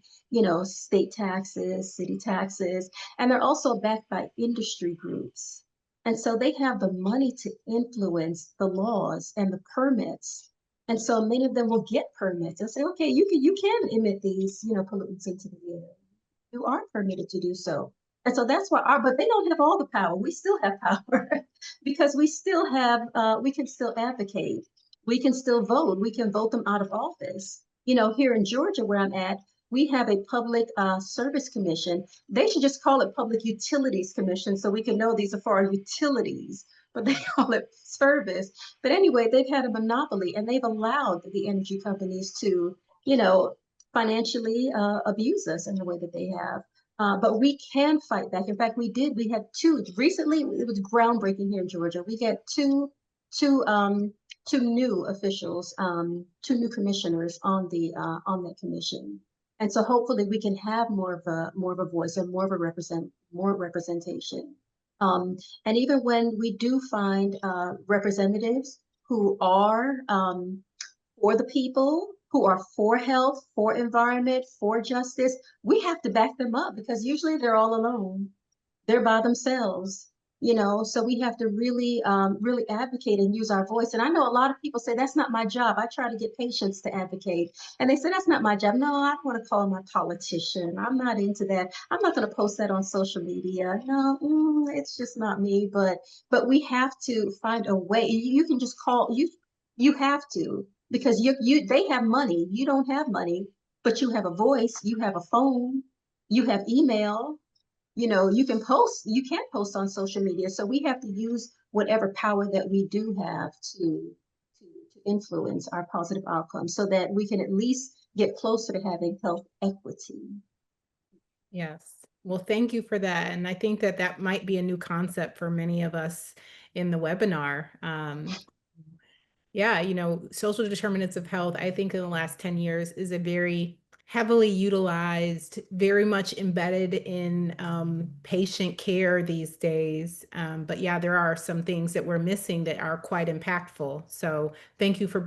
state taxes, city taxes, and they're also backed by industry groups. And so they have the money to influence the laws and the permits. And so many of them will get permits. They'll say, okay, you can emit these, pollutants into the air. You are permitted to do so. And so that's why but they don't have all the power. We still have power because we can still advocate. We can still vote. We can vote them out of office. Here in Georgia, where I'm at, we have a public service commission. They should just call it Public Utilities Commission so we can know these are for our utilities, but they call it service. But anyway, they've had a monopoly and they've allowed the energy companies to, financially abuse us in the way that they have. But we can fight back. In fact, we did. We had two recently. It was groundbreaking here in Georgia. We got two new officials, two new commissioners on that commission, and so hopefully we can have more of a voice and more of a more representation. And even when we do find representatives who are for the people, who are for health, for environment, for justice, we have to back them up because usually they're all alone. They're by themselves, so we have to really, really advocate and use our voice. And I know a lot of people say, that's not my job. I try to get patients to advocate. And they say, that's not my job. No, I don't want to call my politician. I'm not into that. I'm not going to post that on social media. No, it's just not me. But we have to find a way. You can just you have to, because they have money. You don't have money, but you have a voice, you have a phone, you have email, you can post on social media. So we have to use whatever power that we do have to influence our positive outcomes so that we can at least get closer to having health equity. Yes. Well, thank you for that. And I think that might be a new concept for many of us in the webinar. Yeah, social determinants of health, I think in the last 10 years is a very heavily utilized, very much embedded in patient care these days. But yeah, there are some things that we're missing that are quite impactful. So thank you for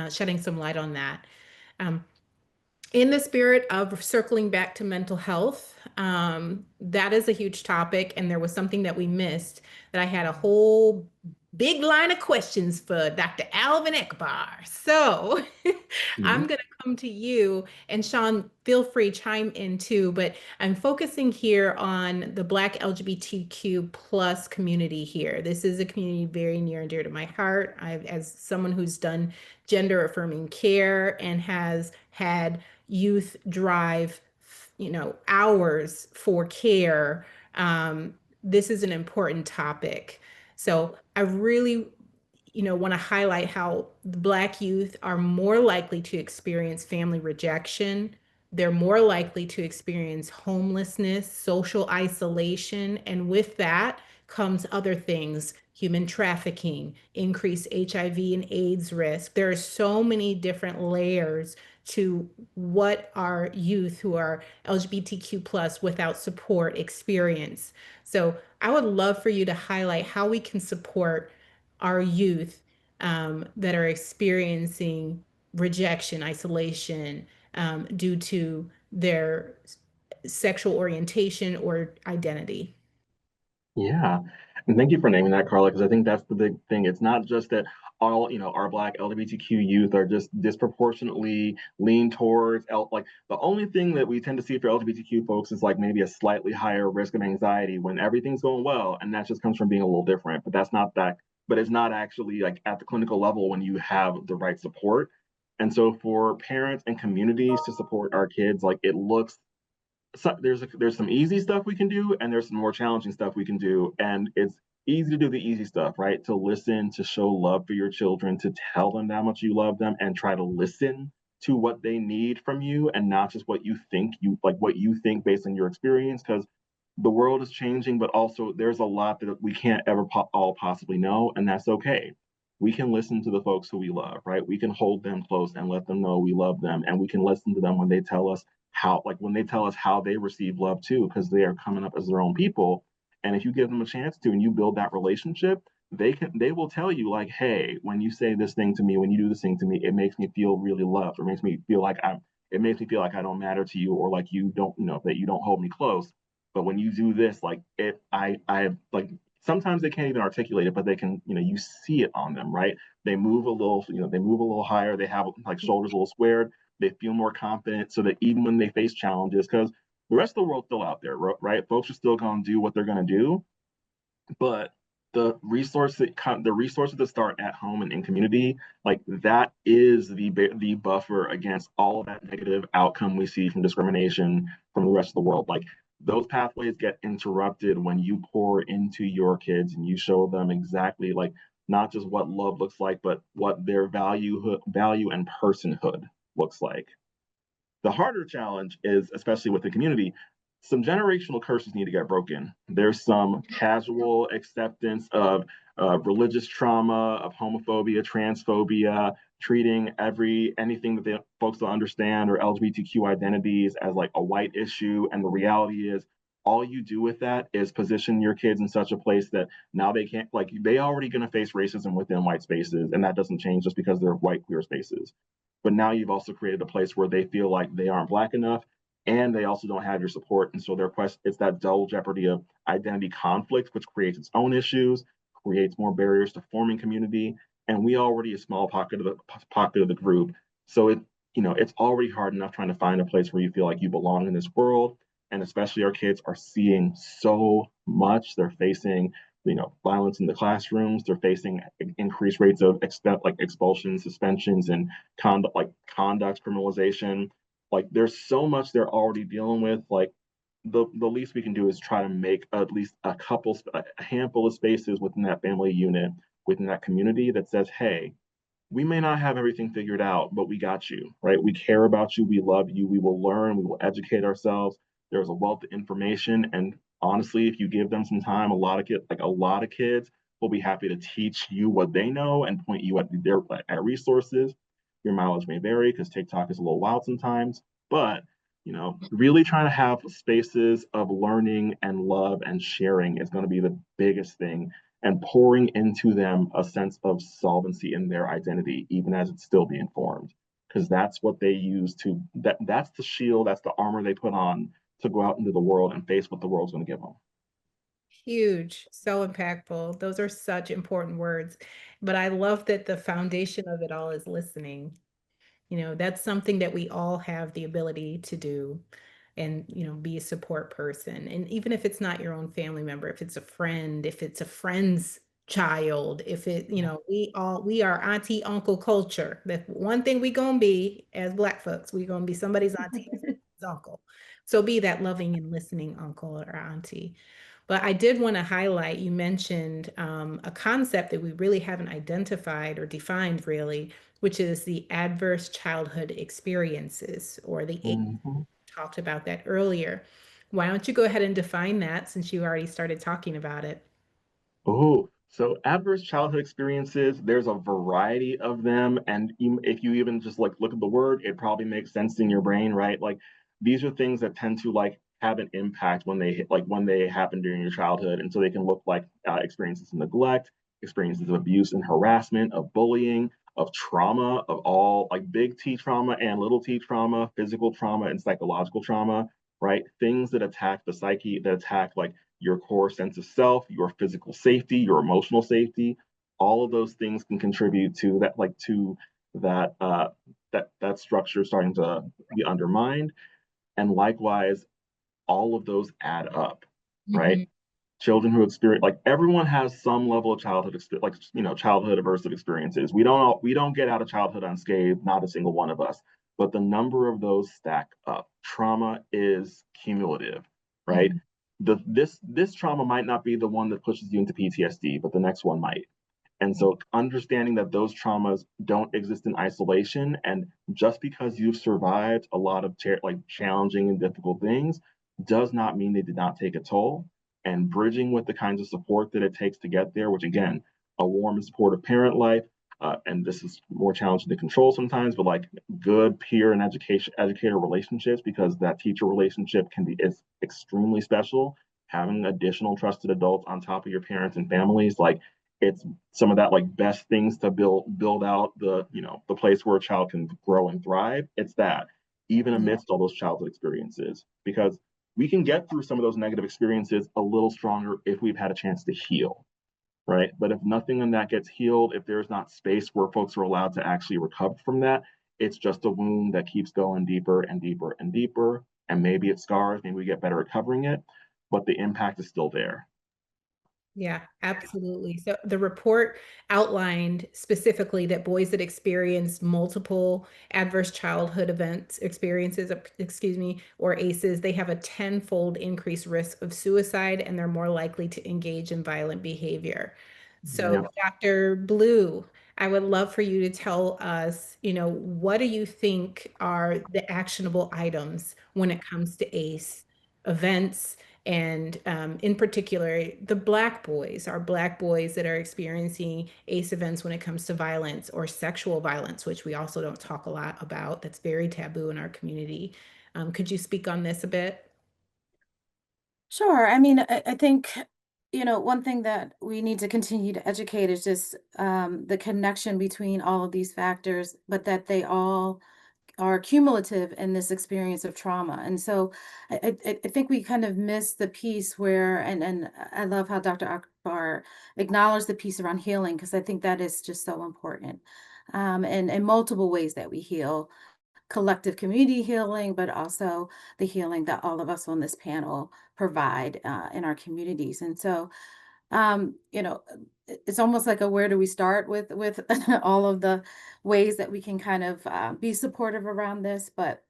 shedding some light on that. In the spirit of circling back to mental health, that is a huge topic. And there was something that we missed that I had a whole big line of questions for Dr. Alvin Akibar. So I'm going to come to you, and Shawn, feel free chime in too, but I'm focusing here on the Black LGBTQ plus community here. This is a community very near and dear to my heart. As someone who's done gender affirming care and has had youth drive, hours for care, this is an important topic. So I really, want to highlight how the Black youth are more likely to experience family rejection. They're more likely to experience homelessness, social isolation, and with that comes other things, human trafficking, increased HIV and AIDS risk. There are so many different layers to what our youth who are LGBTQ plus without support experience. So I would love for you to highlight how we can support our youth that are experiencing rejection, isolation due to their sexual orientation or identity. Yeah. And thank you for naming that, Karla, because I think that's the big thing. It's not just that all, our Black LGBTQ youth are just disproportionately lean towards like the only thing that we tend to see for LGBTQ folks is like maybe a slightly higher risk of anxiety when everything's going well. And that just comes from being a little different. But that's not that, but it's not actually like at the clinical level when you have the right support. And so for parents and communities to support our kids, like it looks so there's some easy stuff we can do and there's some more challenging stuff we can do, and it's easy to do the easy stuff, right? To listen, to show love for your children, to tell them how much you love them and try to listen to what they need from you and not just what you think based on your experience, because the world is changing, but also there's a lot that we can't ever all possibly know, and that's okay. We can listen to the folks who we love, right? We can hold them close and let them know we love them, and we can listen to them when they tell us how they receive love too, because they are coming up as their own people. And if you give them a chance to, and you build that relationship, they will tell you like, hey, when you say this thing to me, when you do this thing to me, it makes me feel really loved, or it makes me feel like I don't matter to you, or like you don't, that you don't hold me close. But when you do this, like I like sometimes they can't even articulate it, but they can, you see it on them, right? They move a little, they move a little higher. They have like shoulders a little squared. They feel more confident so that even when they face challenges, because the rest of the world's still out there, right? Folks are still going to do what they're going to do, but the resources that start at home and in community, like that is the buffer against all of that negative outcome we see from discrimination from the rest of the world. Like those pathways get interrupted when you pour into your kids and you show them exactly like not just what love looks like, but what their value and personhood looks like. The harder challenge is, especially with the community, some generational curses need to get broken. There's some casual acceptance of religious trauma, of homophobia, transphobia, treating anything that folks don't understand or LGBTQ identities as like a white issue. And the reality is, all you do with that is position your kids in such a place that now they can't, like, they already going to face racism within white spaces, and that doesn't change just because they're white queer spaces. But now you've also created a place where they feel like they aren't Black enough and they also don't have your support. And so it's that double jeopardy of identity conflict, which creates its own issues, creates more barriers to forming community. And we already a small pocket of the group. So it's already hard enough trying to find a place where you feel like you belong in this world. And especially our kids are seeing so much. They're facing violence in the classrooms. They're facing increased rates of expulsion, suspensions, and conduct criminalization. Like there's so much they're already dealing with. Like the least we can do is try to make at least a handful of spaces within that family unit, within that community that says, hey, we may not have everything figured out, but we got you, right? We care about you. We love you. We will learn. We will educate ourselves. There's a wealth of information. And honestly, if you give them some time, a lot of kids will be happy to teach you what they know and point you at resources. Your mileage may vary because TikTok is a little wild sometimes, but really trying to have spaces of learning and love and sharing is going to be the biggest thing, and pouring into them a sense of solvency in their identity, even as it's still being formed. Because that's what they use that's the shield, that's the armor they put on to go out into the world and face what the world's going to give them. Huge, so impactful. Those are such important words. But I love that the foundation of it all is listening. That's something that we all have the ability to do and, be a support person. And even if it's not your own family member, if it's a friend, if it's a friend's child, if we are auntie uncle culture. That one thing we gonna be as Black folks, we gonna be somebody's auntie, uncle. So be that loving and listening uncle or auntie. But I did want to highlight, you mentioned a concept that we really haven't identified or defined really, which is the adverse childhood experiences, or the Mm-hmm. talked about that earlier. Why don't you go ahead and define that since you already started talking about it? Oh, So adverse childhood experiences, there's a variety of them. And if you even just like look at the word, it probably makes sense in your brain, right? Like these are things that tend to like have an impact when they hit, like when they happen during your childhood. And so they can look like experiences of neglect, experiences of abuse and harassment, of bullying, of trauma, of all like big T trauma and little T trauma, physical trauma and psychological trauma, right? Things that attack the psyche, that attack like your core sense of self, your physical safety, your emotional safety. All of those things can contribute to that, like to that that structure starting to be undermined. And likewise, all of those add up, right? Mhm. Children who experience like everyone has some level of childhood experience, like childhood aversive experiences. We don't get out of childhood unscathed, not a single one of us. But the number of those stack up. Trauma is cumulative, right? Mhm. This trauma might not be the one that pushes you into PTSD, but the next one might. And so understanding that those traumas don't exist in isolation, and just because you've survived a lot of like challenging and difficult things does not mean they did not take a toll. And bridging with the kinds of support that it takes to get there, which again, a warm and supportive parent life, and this is more challenging to control sometimes, but like good peer and educator relationships, because that teacher relationship is extremely special. Having additional trusted adults on top of your parents and families, like it's some of that like best things to build out the place where a child can grow and thrive. It's that even amidst all those childhood experiences, because we can get through some of those negative experiences a little stronger if we've had a chance to heal, right? But if nothing in that gets healed, if there's not space where folks are allowed to actually recover from that, it's just a wound that keeps going deeper and deeper and deeper. And maybe it scars, maybe we get better at covering it, but the impact is still there. Yeah, absolutely. So the report outlined specifically that boys that experience multiple adverse childhood events, experiences, excuse me, or ACEs, they have a tenfold increased risk of suicide and they're more likely to engage in violent behavior. Yeah. So, Dr. Blue, I would love for you to tell us, what do you think are the actionable items when it comes to ACE events? And in particular, the Black boys are Black boys that are experiencing ACE events when it comes to violence or sexual violence, which we also don't talk a lot about. That's very taboo in our community. Could you speak on this a bit? Sure. I mean, I think, one thing that we need to continue to educate is just the connection between all of these factors, but that they all are cumulative in this experience of trauma. And so I think we kind of miss the piece where, and I love how Dr. Akbar acknowledged the piece around healing, because I think that is just so important. And in multiple ways that we heal, collective community healing, but also the healing that all of us on this panel provide in our communities. And so, it's almost like a where do we start with all of the ways that we can kind of be supportive around this, but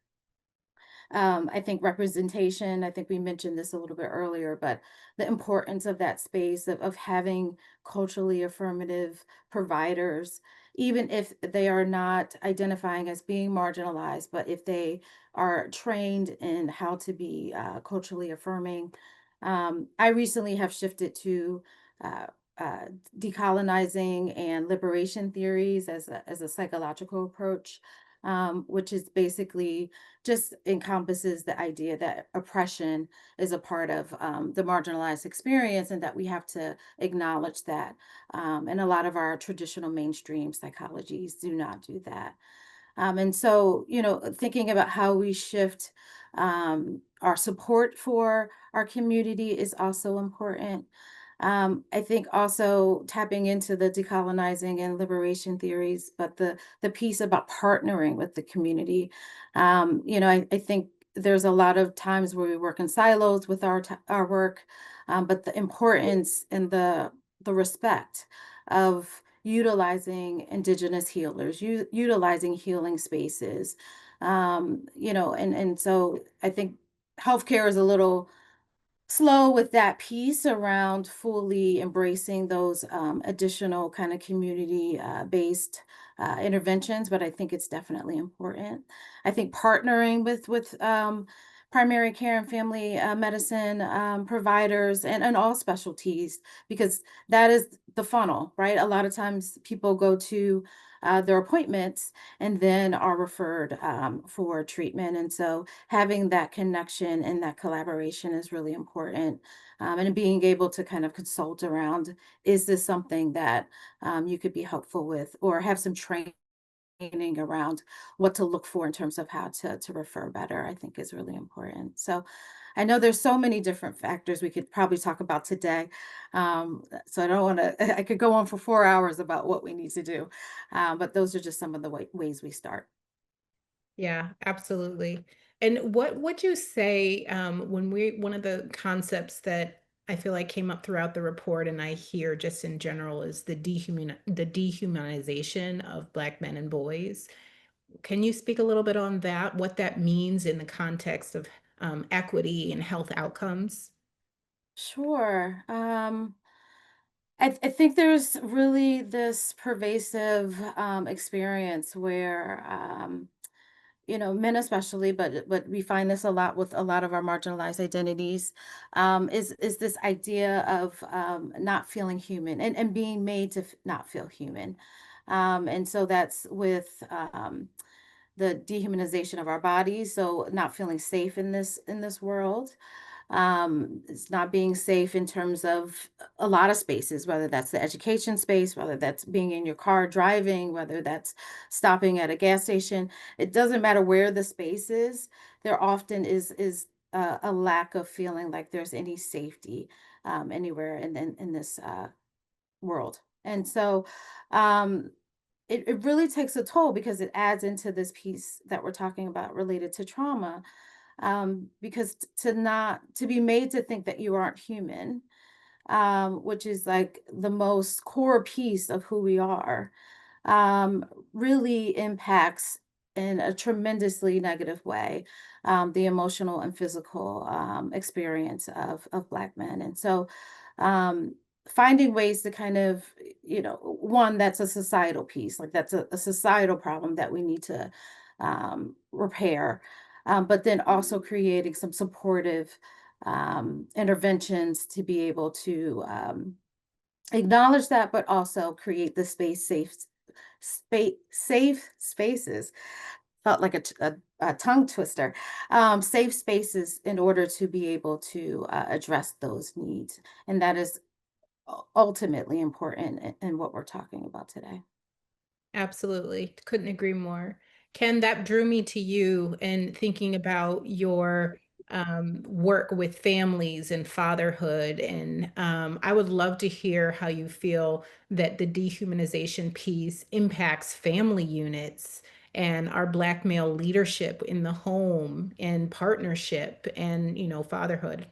I think representation, I think we mentioned this a little bit earlier, but the importance of that space of having culturally affirmative providers, even if they are not identifying as being marginalized, but if they are trained in how to be culturally affirming. I recently have shifted to uh, uh, decolonizing and liberation theories as a psychological approach, which is basically just encompasses the idea that oppression is a part of the marginalized experience and that we have to acknowledge that. And a lot of our traditional mainstream psychologies do not do that. And so, thinking about how we shift our support for our community is also important. I think also tapping into the decolonizing and liberation theories, but the piece about partnering with the community. I think there's a lot of times where we work in silos with our work, but the importance and the respect of utilizing indigenous healers, utilizing healing spaces, and so I think healthcare is a little slow with that piece around fully embracing those additional kind of community based interventions, but I think it's definitely important. I think partnering with primary care and family medicine providers and all specialties, because that is the funnel, right? A lot of times people go to their appointments and then are referred for treatment. And so having that connection and that collaboration is really important. And being able to kind of consult around, is this something that you could be helpful with, or have some training around what to look for in terms of how to refer better, I think is really important. So I know there's so many different factors we could probably talk about today. So I don't want to, I could go on for 4 hours about what we need to do. But those are just some of the ways we start. Yeah, absolutely. And what would you say one of the concepts that I feel like came up throughout the report and I hear just in general is the dehumanization of Black men and boys. Can you speak a little bit on that, what that means in the context of equity and health outcomes? Sure. I think there's really this pervasive experience where men especially, but we find this a lot with a lot of our marginalized identities, is this idea of not feeling human and being made to not feel human. And so that's with the dehumanization of our bodies, so not feeling safe in this world. It's not being safe in terms of a lot of spaces, whether that's the education space, whether that's being in your car driving, whether that's stopping at a gas station. It doesn't matter where the space is. There often is a lack of feeling like there's any safety anywhere in this world. And so um, it really takes a toll, because it adds into this piece that we're talking about related to trauma, because to be made to think that you aren't human, which is like the most core piece of who we are, really impacts in a tremendously negative way the emotional and physical experience of Black men. And so um, finding ways to kind of, one, that's a societal piece, like that's a societal problem that we need to repair, but then also creating some supportive interventions to be able to acknowledge that, but also create the safe spaces. Felt like a tongue twister. Safe spaces in order to be able to address those needs, and that is ultimately important in what we're talking about today. Absolutely. Couldn't agree more. Kenn, that drew me to you and thinking about your work with families and fatherhood. And I would love to hear how you feel that the dehumanization piece impacts family units and our Black male leadership in the home and partnership and, fatherhood.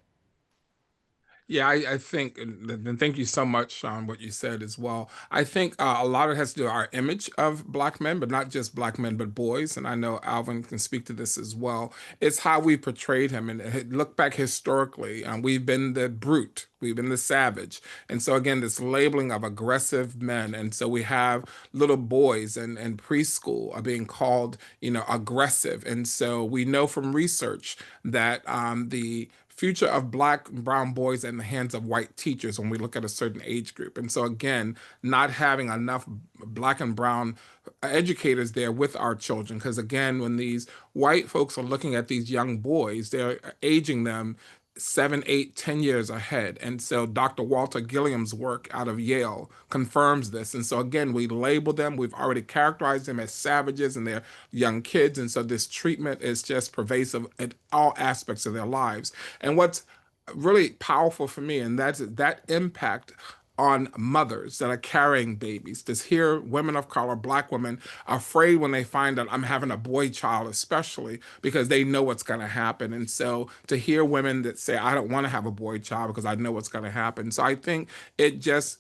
Yeah, I think, and thank you so much, Shawn, what you said as well. I think a lot of it has to do with our image of Black men, but not just Black men, but boys. And I know Alvin can speak to this as well. It's how we portrayed him. And look back historically, we've been the brute, we've been the savage. And so, again, this labeling of aggressive men. And so we have little boys and preschool are being called, aggressive. And so we know from research that the future of Black and brown boys in the hands of white teachers when we look at a certain age group. And so, again, not having enough Black and brown educators there with our children. Because, again, when these white folks are looking at these young boys, they're aging them 7, 8, 10 years ahead. And so Dr. Walter Gilliam's work out of Yale confirms this. And so again, we label them, we've already characterized them as savages and they're young kids. And so this treatment is just pervasive in all aspects of their lives. And what's really powerful for me, and that's that impact on mothers that are carrying babies. To hear women of color, Black women, afraid when they find that I'm having a boy child, especially because they know what's going to happen. And so to hear women that say, I don't want to have a boy child because I know what's going to happen. So I think it just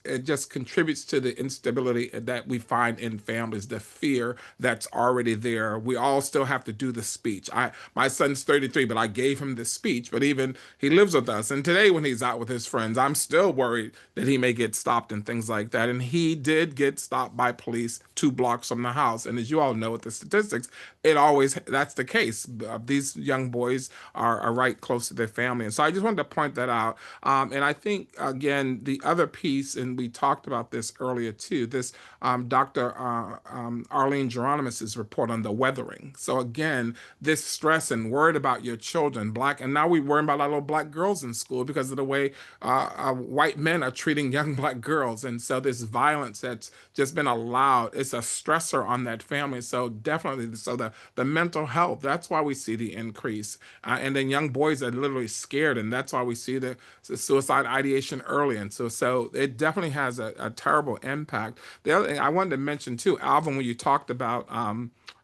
contributes to the instability that we find in families, the fear that's already there. We all still have to do the speech. My son's 33, but I gave him the speech, but even he lives with us. And today when he's out with his friends, I'm still worried that he may get get stopped and things like that. And he did get stopped by police 2 blocks from the house. And as you all know with the statistics, that's the case. These young boys are right close to their family. And so I just wanted to point that out. And I think, again, the other piece, and we talked about this earlier too, this Dr. Arlene Geronimus's report on the weathering. So again, this stress and worried about your children, and now we worry about our little black girls in school because of the way white men are treating young black girls. And so this violence that's just been allowed, it's a stressor on that family. So definitely, so the mental health, that's why we see the increase. And then young boys are literally scared, and that's why we see the suicide ideation early. And so it definitely has a terrible impact. The other thing I wanted to mention too, Alvin, when you talked about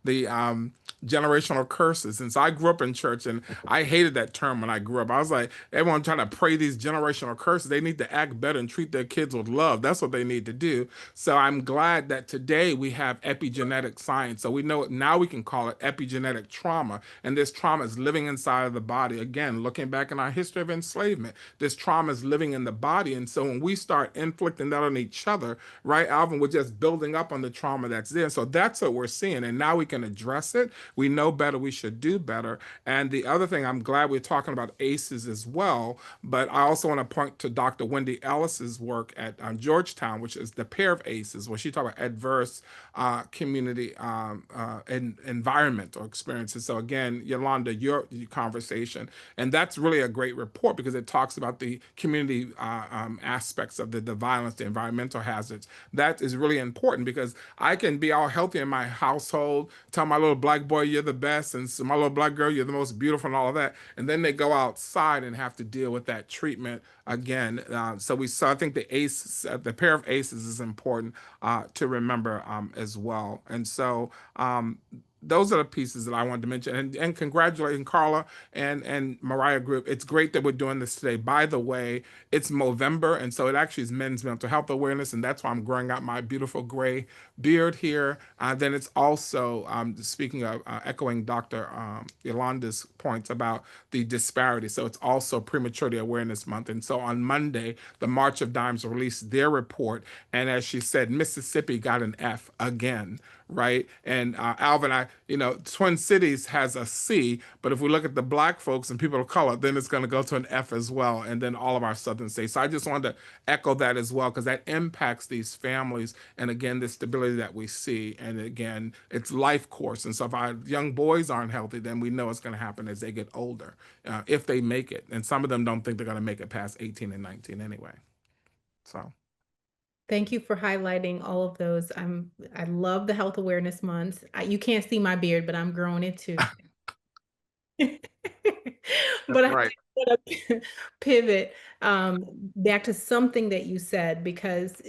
the generational curses. And so I grew up in church, and I hated that term when I grew up. I was like, everyone trying to pray these generational curses. They need to act better and treat their kids with love. That's what they need to do. So I'm glad that today we have epigenetic science. So we know now we can call it epigenetic trauma. And this trauma is living inside of the body. Again, looking back in our history of enslavement, this trauma is living in the body. And so when we start inflicting that on each other, right, Alvin, we're just building up on the trauma that's there. So that's what we're seeing. And now we can address it. We know better, we should do better. And the other thing, I'm glad we're talking about ACEs as well, but I also want to point to Dr. Wendy Ellis's work at Georgetown, which is the pair of ACEs, where she talks about adverse community environment or experiences. So again, Yolanda, your conversation, and that's really a great report because it talks about the community aspects of the violence, the environmental hazards. That is really important because I can be all healthy in my household, tell my little black boy, you're the best, and so my little black girl, you're the most beautiful, and all of that. And then they go outside and have to deal with that treatment again. So I think the ACEs, the pair of ACEs is important to remember as well. And so those are the pieces that I wanted to mention. And congratulating Karla and Mariah Group. It's great that we're doing this today. By the way, it's Movember, and so it actually is Men's Mental Health Awareness, and that's why I'm growing out my beautiful gray beard here. Then it's also, speaking of echoing Dr. Yolanda's points about the disparity. So it's also Prematurity Awareness Month. And so on Monday, the March of Dimes released their report. And as she said, Mississippi got an F again, right? And Alvin, Twin Cities has a C, but if we look at the black folks and people of color, then it's going to go to an F as well, and then all of our southern states. So I just wanted to echo that as well, because that impacts these families, and again, the stability that we see. And again, it's life course. And so if our young boys aren't healthy, then we know it's going to happen as they get older, if they make it. And some of them don't think they're going to make it past 18 and 19 anyway. So. Thank you for highlighting all of those. I love the Health Awareness Month. You can't see my beard, but I'm growing it too. But I Right. want to pivot back to something that you said, because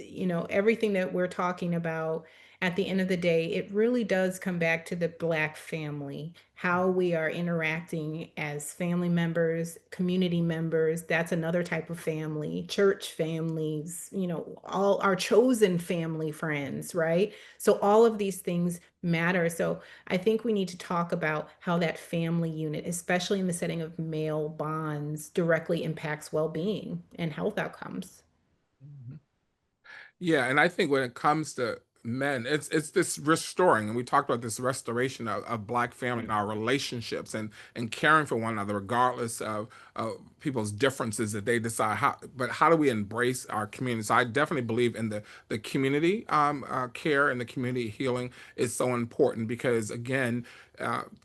everything that we're talking about, at the end of the day, it really does come back to the Black family, how we are interacting as family members, community members. That's another type of family, church families, all our chosen family friends, right? So all of these things matter. So I think we need to talk about how that family unit, especially in the setting of male bonds, directly impacts well-being and health outcomes. Yeah, and I think when it comes to men, it's this restoring, and we talked about this restoration of Black family and our relationships and caring for one another, regardless of people's differences that they decide but how do we embrace our community? So I definitely believe in the community care, and the community healing is so important because, again,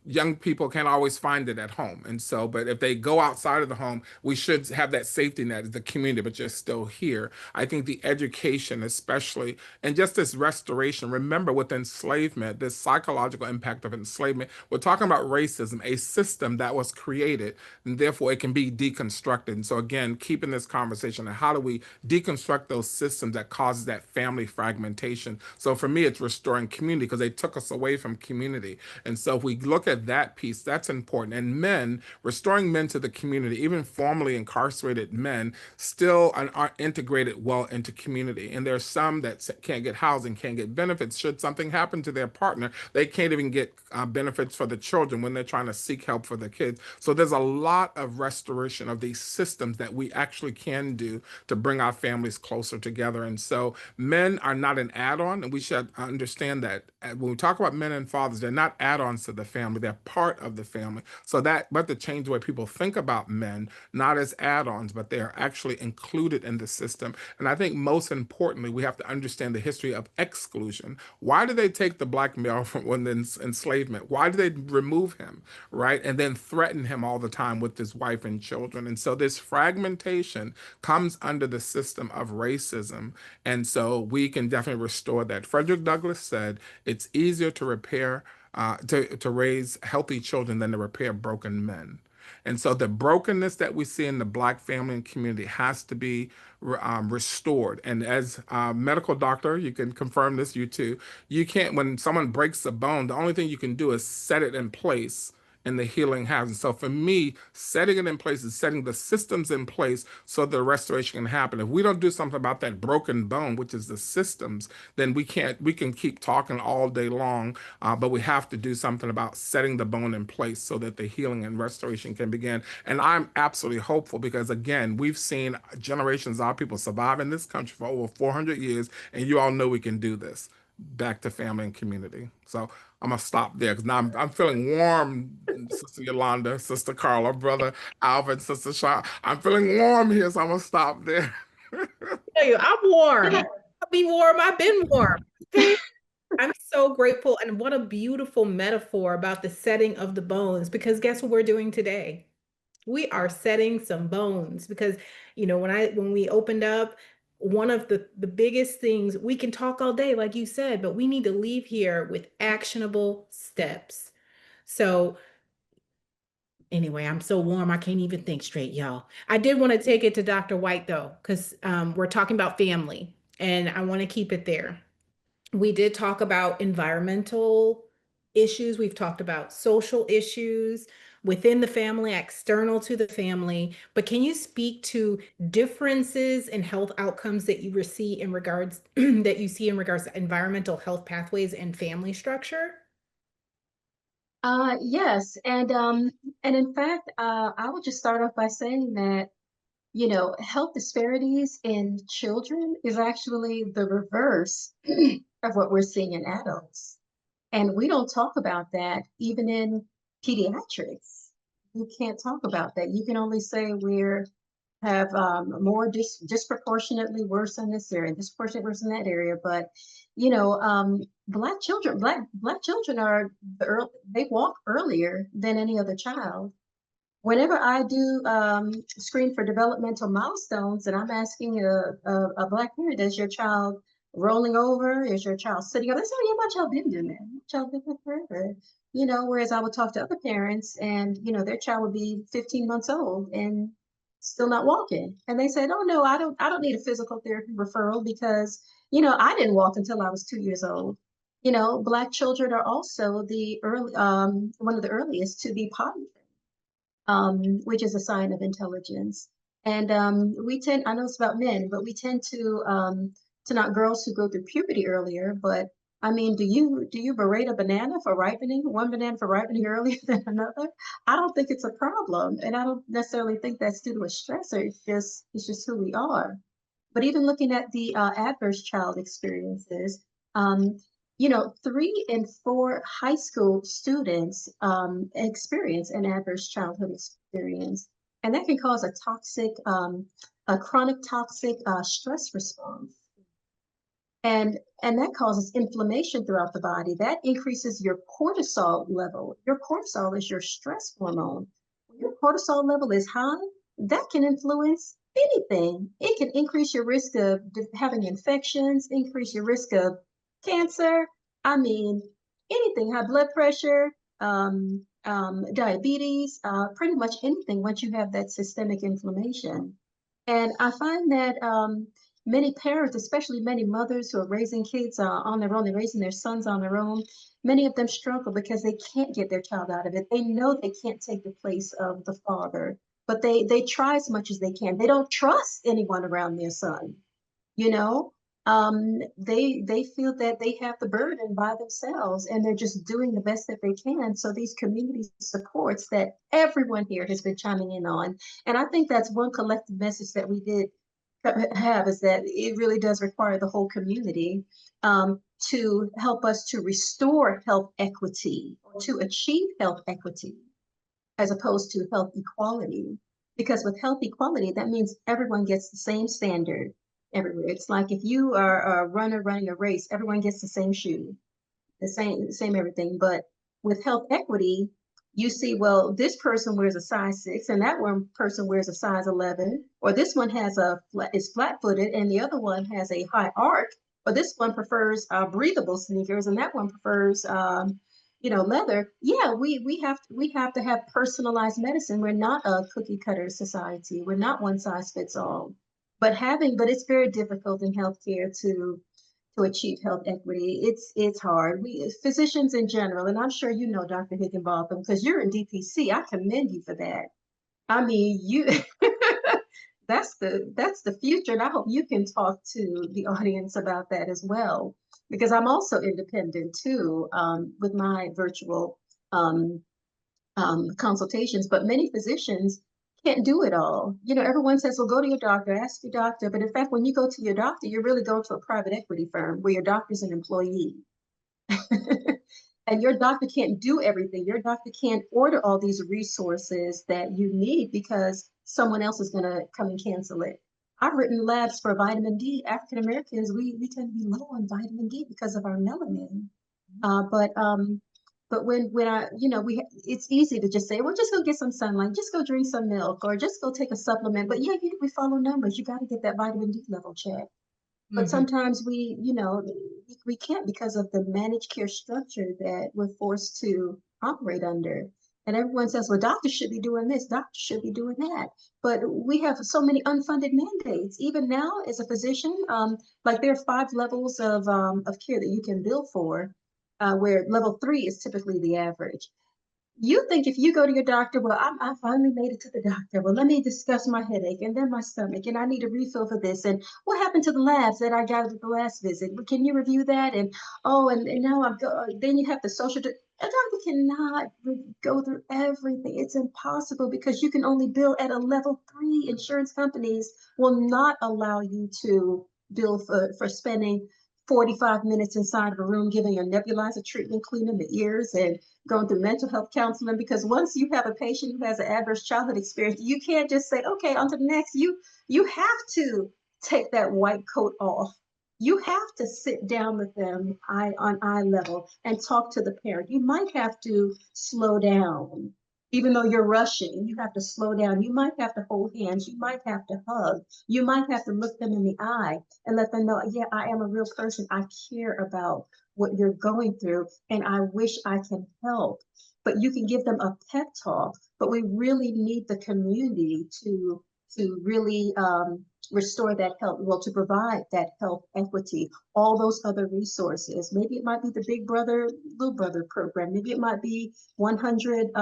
young people can't always find it at home. And so, but if they go outside of the home, we should have that safety net of the community, but you're still here. I think the education, especially, and just this restoration, remember with enslavement, this psychological impact of enslavement, we're talking about racism, a system that was created, and therefore it can be deconstructed. And so again, keeping this conversation, and how do we deconstruct those systems that causes that family fragmentation? So for me, it's restoring community because they took us away from community. And so if we look at that piece, that's important. And men, restoring men to the community, even formerly incarcerated men, still aren't integrated well into community. And there's some that can't get housing, can't get benefits. Should something happen to their partner, they can't even get benefits for the children when they're trying to seek help for the kids. So there's a lot of restoration of these systems that we actually can do to bring our families closer together. And so men are not an add-on, and we should understand that when we talk about men and fathers, they're not add-ons to the family, they're part of the family. So that we have to change the way people think about men, not as add-ons, but they are actually included in the system. And I think most importantly, we have to understand the history of exclusion. Why did they take the black male from when the enslavement? Why did they remove him, right? And then threaten him all the time with his wife and children. And so this fragmentation comes under the system of racism. And so we can definitely restore that. Frederick Douglass said it's easier to repair, to raise healthy children than to repair broken men. And so the brokenness that we see in the Black family and community has to be restored. And as a medical doctor, you can confirm this, you too. You can't, when someone breaks a bone, the only thing you can do is set it in place and the healing happens. So for me, setting it in place is setting the systems in place so the restoration can happen. If we don't do something about that broken bone, which is the systems, then we can keep talking all day long, but we have to do something about setting the bone in place so that the healing and restoration can begin. And I'm absolutely hopeful because, again, we've seen generations of our people survive in this country for over 400 years, and you all know we can do this. Back to family and community. So I'm gonna stop there because now I'm feeling warm, Sister Yolanda, Sister Karla, Brother Alvin, Sister Shawn. I'm feeling warm here, so I'm gonna stop there. Tell you, I'm warm. I'll be warm. I've been warm. Okay. I'm so grateful. And what a beautiful metaphor about the setting of the bones, because guess what we're doing today? We are setting some bones because, when we opened up, one of the biggest things, we can talk all day, like you said, but we need to leave here with actionable steps. So anyway, I'm so warm, I can't even think straight, y'all. I did want to take it to Dr. Whyte though, because we're talking about family and I want to keep it there. We did talk about environmental issues. We've talked about social issues within the family, external to the family. But can you speak to differences in health outcomes that you see in regards to environmental health pathways and family structure? Yes, and in fact, I would just start off by saying that, health disparities in children is actually the reverse of what we're seeing in adults. And we don't talk about that even in pediatrics. You can't talk about that. You can only say we're have more disproportionately worse in this area, disproportionately worse in that area. But black children are they walk earlier than any other child. Whenever I do screen for developmental milestones, and I'm asking a black parent, is your child rolling over? Is your child sitting up? They say, oh yeah, my child been doing that. My child been there forever. Whereas I would talk to other parents and, their child would be 15 months old and still not walking. And they said, oh no, I don't need a physical therapy referral because, I didn't walk until I was 2 years old. Black children are also the early, one of the earliest to be potty which is a sign of intelligence. And I know it's about men, but we tend to not girls who go through puberty earlier. But I mean, do you berate a banana for ripening, one banana for ripening earlier than another? I don't think it's a problem, and I don't necessarily think that's due to a stressor. It's just who we are. But even looking at the adverse child experiences, 3 in 4 high school students experience an adverse childhood experience, and that can cause a chronic toxic stress response. And that causes inflammation throughout the body. That increases your cortisol level. Your cortisol is your stress hormone. When your cortisol level is high, that can influence anything. It can increase your risk of having infections, increase your risk of cancer. I mean, anything, high blood pressure, diabetes, pretty much anything once you have that systemic inflammation. And I find that many parents, especially many mothers who are raising kids on their own, they're raising their sons on their own. Many of them struggle because they can't get their child out of it. They know they can't take the place of the father, but they try as much as they can. They don't trust anyone around their son, you know. They feel that they have the burden by themselves, and they're just doing the best that they can. So these community supports that everyone here has been chiming in on, and I think that's one collective message that we did have, is that it really does require the whole community to help us to restore health equity, or to achieve health equity, as opposed to health equality. Because with health equality, that means everyone gets the same standard everywhere. It's like if you are a runner running a race, everyone gets the same shoe, the same everything. But with health equity, you see, well, this person wears a size 6 and that one person wears a size 11, or this one is flat-footed and the other one has a high arch, or this one prefers breathable sneakers and that one prefers leather. Yeah, we have to have personalized medicine. We're not a cookie cutter society. We're not one size fits all. But it's very difficult in healthcare to achieve health equity. It's hard. We physicians in general, and I'm sure you know, Dr. Higginbotham, because you're in DPC. I commend you for that. I mean, you that's the future, and I hope you can talk to the audience about that as well, because I'm also independent too, with my virtual consultations. But many physicians can't do it all. You know, everyone says, well, go to your doctor, ask your doctor. But in fact, when you go to your doctor, you're really going to a private equity firm where your doctor's an employee. And your doctor can't do everything. Your doctor can't order all these resources that you need because someone else is going to come and cancel it. I've written labs for vitamin D. African Americans, we tend to be low on vitamin D because of our melanin. But when I, it's easy to just say, well, just go get some sunlight, just go drink some milk, or just go take a supplement. But yeah, we follow numbers. You got to get that vitamin D level checked. But sometimes we can't because of the managed care structure that we're forced to operate under. And everyone says, well, doctors should be doing this, doctors should be doing that. But we have so many unfunded mandates. Even now, as a physician, like there are 5 levels of care that you can bill for, where level 3 is typically the average. You think if you go to your doctor, well, I finally made it to the doctor. Well, let me discuss my headache and then my stomach, and I need a refill for this. And what happened to the labs that I got at the last visit? Can you review that? And now then you have the social. A doctor cannot go through everything. It's impossible because you can only bill at a level 3. Insurance companies will not allow you to bill for spending 45 minutes inside of a room giving a nebulizer treatment, cleaning the ears, and going through mental health counseling. Because once you have a patient who has an adverse childhood experience, you can't just say, okay, on to the next. You have to take that white coat off. You have to sit down with them on eye level and talk to the parent. You might have to slow down. Even though you're rushing, you have to slow down. You might have to hold hands. You might have to hug. You might have to look them in the eye and let them know, yeah, I am a real person. I care about what you're going through, and I wish I can help. But you can give them a pep talk, but we really need the community to really restore that health, well, to provide that health equity, all those other resources. Maybe it might be the Big Brother, Little Brother program. Maybe it might be 100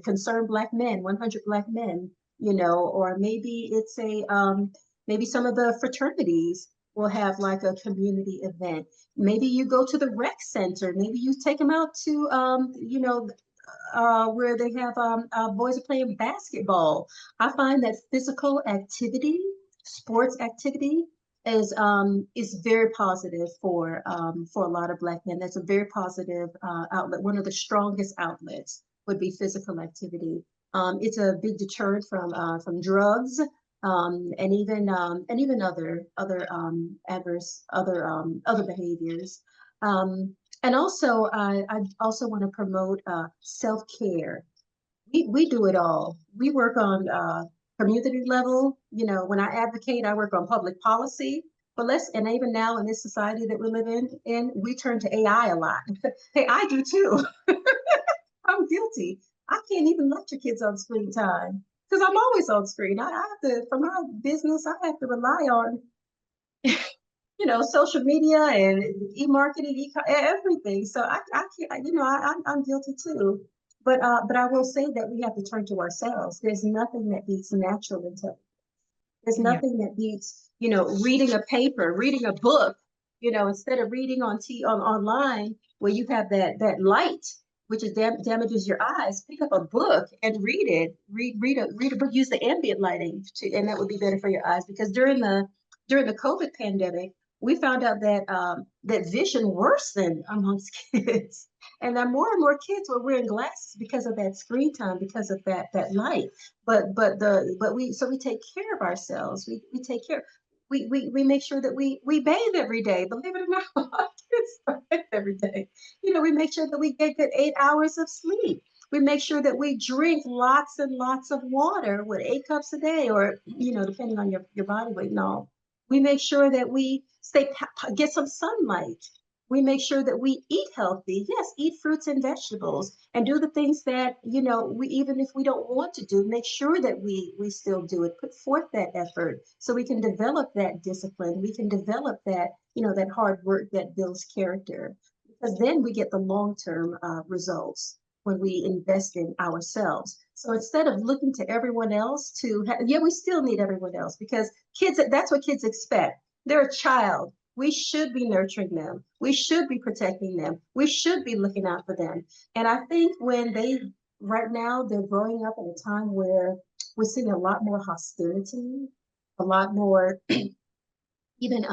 concerned Black men, 100 Black men, or maybe it's maybe some of the fraternities will have like a community event. Maybe you go to the rec center. Maybe you take them out to, where they have boys are playing basketball. I find that physical activity, sports activity, is very positive for a lot of Black men. That's a very positive outlet. One of the strongest outlets would be physical activity. It's a big deterrent from drugs, and even other adverse other behaviors. And also, I also want to promote self-care. We do it all. We work on community level. When I advocate, I work on public policy. But and even now in this society that we live in, we turn to AI a lot. Hey, I do too. I'm guilty. I can't even lecture kids on screen time because I'm always on screen. I have to, for my business, I have to rely on, social media and e-marketing, everything. So I can't, I'm guilty too. But I will say that we have to turn to ourselves. There's nothing that beats natural intelligence. There's Yeah. nothing that beats, reading a paper, reading a book, instead of reading online where you have that light, which is damages your eyes. Pick up a book and read it. Read a book. Use the ambient lighting and that would be better for your eyes, because during the COVID pandemic, we found out that vision worsened amongst kids, and that more and more kids were wearing glasses because of that screen time, because of that light. We take care of ourselves. We take care. We make sure that we bathe every day. Believe it or not, kids bathe every day. We make sure that we get good 8 hours of sleep. We make sure that we drink lots and lots of water, with 8 cups a day, or depending on your body weight and all. We make sure that we get some sunlight. We make sure that we eat healthy. Yes, eat fruits and vegetables, and do the things that, we, even if we don't want to do, make sure that we still do it. Put forth that effort so we can develop that discipline. We can develop that, that hard work that builds character, because then we get the long-term results when we invest in ourselves. So instead of looking to everyone else we still need everyone else, because kids, that's what kids expect. They're a child. We should be nurturing them. We should be protecting them. We should be looking out for them. And I think right now, they're growing up at a time where we're seeing a lot more hostility, a lot more even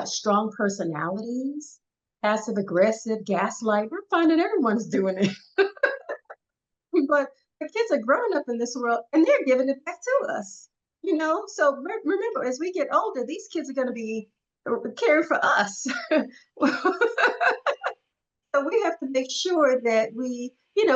strong personalities, passive aggressive, gaslight. We're finding everyone's doing it. But the kids are growing up in this world and they're giving it back to us. So remember, as we get older, these kids are going to be caring for us. So we have to make sure that we,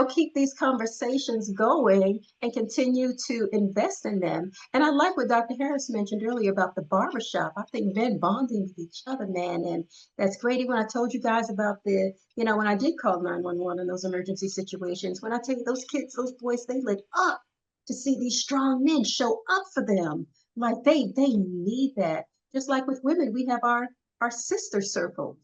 keep these conversations going and continue to invest in them. And I like what Dr. Harris mentioned earlier about the barbershop. I think men bonding with each other, man. And that's great. When I told you guys about when I did call 911 in those emergency situations, when I tell you, those kids, those boys, they lit up to see these strong men show up for them. Like they need that. Just like with women, we have our sister circles.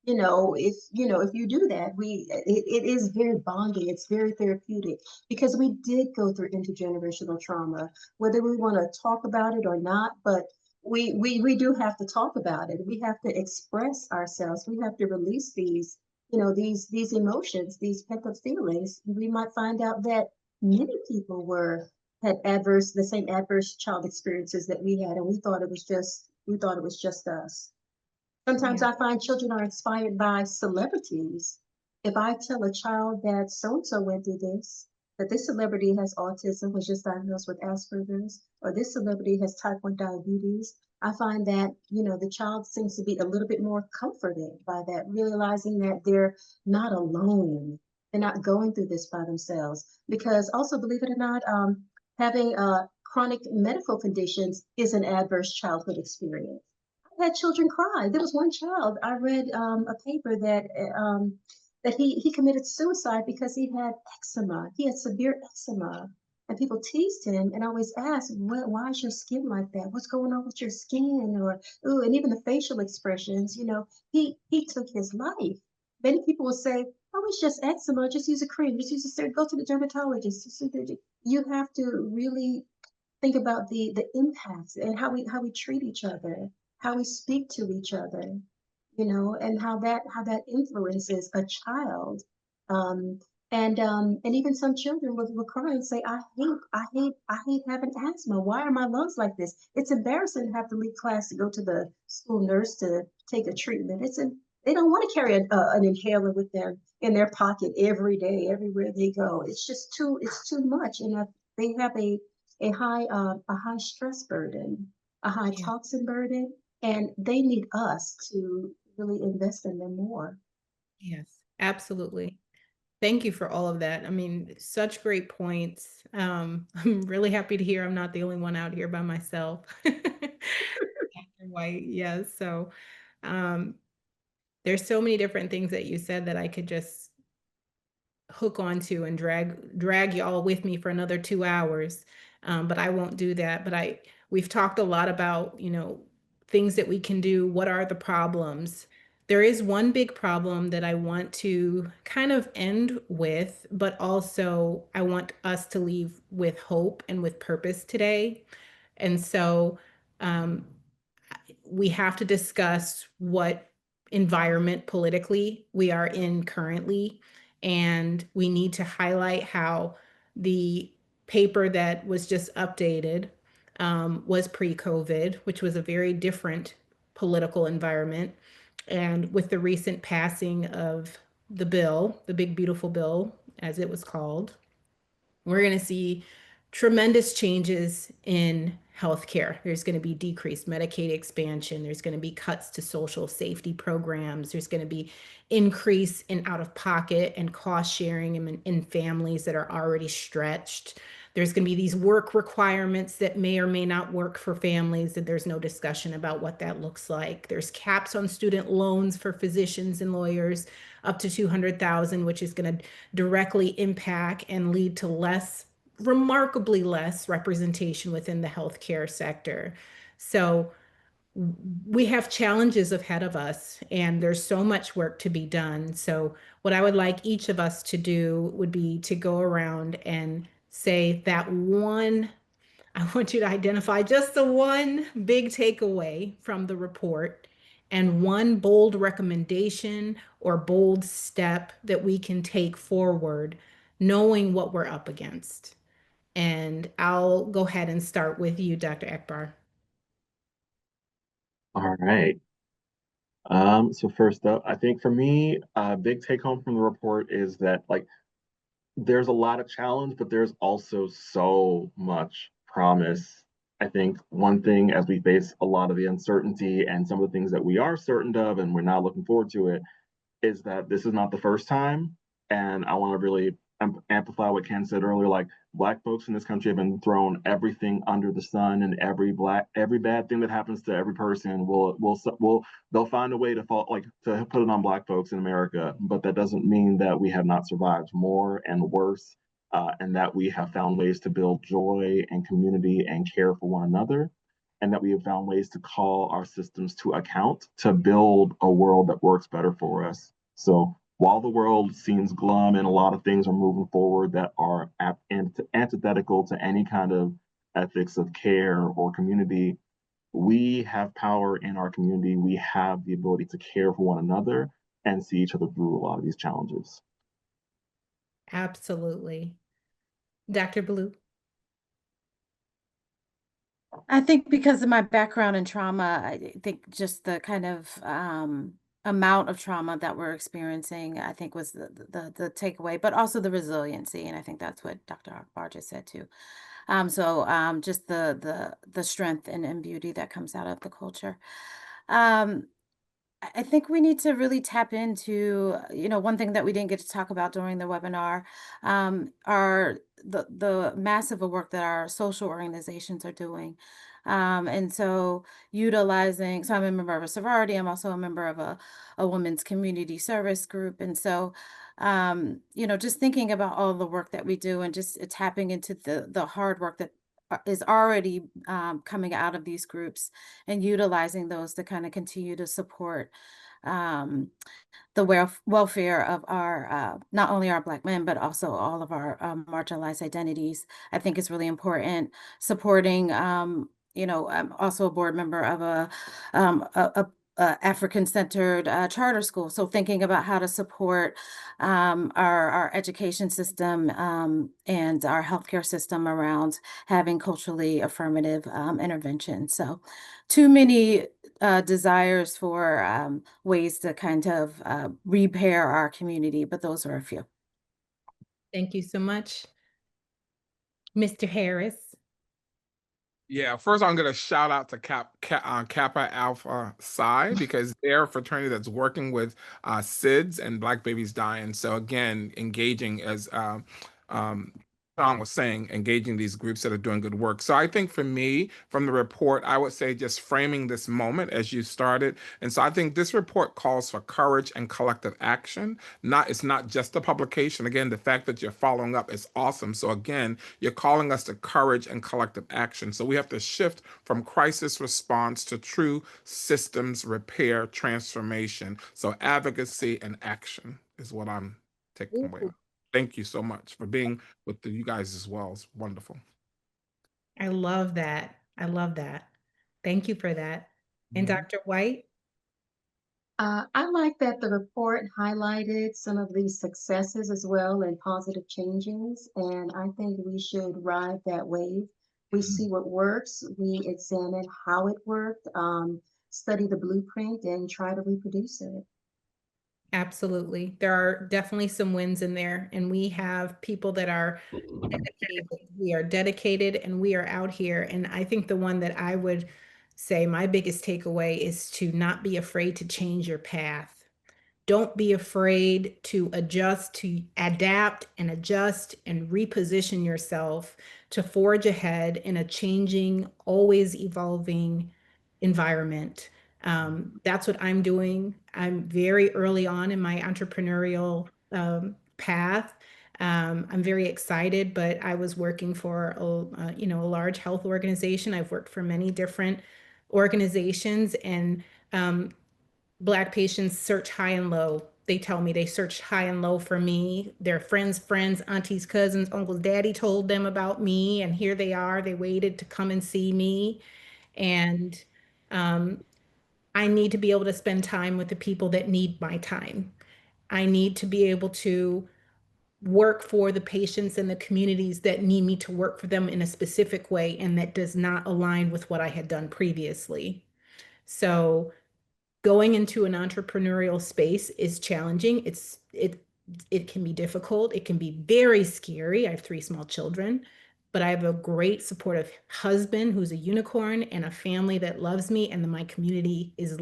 If you do that, it is very bonding. It's very therapeutic, because we did go through intergenerational trauma, whether we want to talk about it or not. But we do have to talk about it. We have to express ourselves. We have to release these emotions, these pent up feelings. We might find out that many people had the same adverse child experiences that we had, and we thought it was just us. Sometimes Yeah. I find children are inspired by celebrities. If I tell a child that so-and-so went through this, that this celebrity has autism, was just diagnosed with Asperger's, or this celebrity has type 1 diabetes, I find that, the child seems to be a little bit more comforted by that, realizing that they're not alone. They're not going through this by themselves. Because also, believe it or not, having chronic medical conditions is an adverse childhood experience. Had children cry. There was one child, I read a paper that he committed suicide because he had eczema. He had severe eczema, and people teased him. And I always asked, why is your skin like that? What's going on with your skin? Or ooh, and even the facial expressions. He took his life. Many people will say, "Oh, it's just eczema. Just use a cream. Just use go to the dermatologist." You have to really think about the impacts and how we treat each other, how we speak to each other, and how that influences a child. Um, and even some children will cry and say, I hate having asthma. Why are my lungs like this? It's embarrassing to have to leave class to go to the school nurse to take a treatment. They don't want to carry an inhaler with them in their pocket every day, everywhere they go. It's too much. And they have a high stress burden, a high Yeah. toxin burden, and they need us to really invest in them more. Yes, absolutely. Thank you for all of that. I mean, such great points. I'm really happy to hear I'm not the only one out here by myself. Dr. White, yes. So um, there's so many different things that you said that I could just hook onto and drag y'all with me for another 2 hours. but I won't do that. But we've talked a lot about, things that we can do. What are the problems? There is one big problem that I want to kind of end with, but also I want us to leave with hope and with purpose today. And so um, we have to discuss what environment politically we are in currently. And we need to highlight how the paper that was just updated was pre-COVID, which was a very different political environment. And with the recent passing of the bill, the big beautiful bill, as it was called, we're going to see tremendous changes in healthcare. There's going to be decreased Medicaid expansion. There's going to be cuts to social safety programs. There's going to be increase in out of pocket and cost sharing in families that are already stretched. There's going to be these work requirements that may or may not work for families, and there's no discussion about what that looks like. There's caps on student loans for physicians and lawyers up to 200,000, which is going to directly impact and lead to remarkably less representation within the healthcare sector. So we have challenges ahead of us, and there's so much work to be done. So what I would like each of us to do would be to go around and say that one. I want you to identify just the one big takeaway from the report and one bold recommendation or bold step that we can take forward, knowing what we're up against. And I'll go ahead and start with you, Dr. Akbar. All right. So first up, I think for me, a big take home from the report is that there's a lot of challenge, but there's also so much promise. I think one thing as we face a lot of the uncertainty and some of the things that we are certain of and we're not looking forward to it is that this is not the first time. And I want to really amplify what Kenn said earlier. Like Black folks in this country have been thrown everything under the sun, and every bad thing that happens to every person will they'll find a way to to put it on Black folks in America. But that doesn't mean that we have not survived more and worse, and that we have found ways to build joy and community and care for one another, and that we have found ways to call our systems to account to build a world that works better for us. So while the world seems glum and a lot of things are moving forward that are antithetical to any kind of ethics of care or community, we have power in our community. We have the ability to care for one another and see each other through a lot of these challenges. Absolutely. Dr. Blue. I think because of my background in trauma, I think just the kind of amount of trauma that we're experiencing, I think was the takeaway, but also the resiliency, and I think that's what Dr. Akbar just said too. Just the strength and beauty that comes out of the culture. Um, I think we need to really tap into, one thing that we didn't get to talk about during the webinar, are the massive work that our social organizations are doing. And so so I'm a member of a sorority. I'm also a member of a women's community service group. And so, just thinking about all the work that we do and just tapping into the hard work that is already coming out of these groups and utilizing those to kind of continue to support um, the welfare of our not only our Black men but also all of our marginalized identities. I think is really important. Supporting, I'm also a board member of a African-centered charter school. So thinking about how to support our education system and our healthcare system around having culturally affirmative intervention. So too many desires for ways to kind of repair our community, but those are a few. Thank you so much. Mr. Harris. Yeah, first I'm going to shout out to Kappa Alpha Psi because they're a fraternity that's working with SIDS and Black babies dying. So again, engaging as Shawn was saying, engaging these groups that are doing good work. So I think for me, from the report, I would say just framing this moment as you started. And so I think this report calls for courage and collective action. It's not just a publication. Again, the fact that you're following up is awesome. So again, you're calling us to courage and collective action. So we have to shift from crisis response to true systems repair transformation. So advocacy and action is what I'm taking away. Ooh, Thank you so much for being with you guys as well. It's wonderful. I love that. I love that. Thank you for that. And Mhm. Dr. Whyte? I like that the report highlighted some of these successes as well and positive changes. And I think we should ride that wave. We see what works, we examine how it worked, study the blueprint, and try to reproduce it. Absolutely. There are definitely some wins in there, and we have people that are dedicated. We are dedicated and we are out here. And I think the one that I would say my biggest takeaway is to not be afraid to change your path. Don't be afraid to adjust, to adapt and adjust and reposition yourself to forge ahead in a changing, always evolving environment. That's what I'm doing. I'm very early on in my entrepreneurial path. I'm very excited, but I was working for a large health organization. I've worked for many different organizations, and um, Black patients search high and low. They tell me they searched high and low for me. Their friends, aunties, cousins, uncles, daddy told them about me, and here they are. They waited to come and see me. And um, I need to be able to spend time with the people that need my time. I need to be able to work for the patients and the communities that need me to work for them in a specific way and that does not align with what I had done previously. So going into an entrepreneurial space is challenging. It can be difficult. It can be very scary. I have three small children, but I have a great supportive husband who's a unicorn and a family that loves me, and then my community is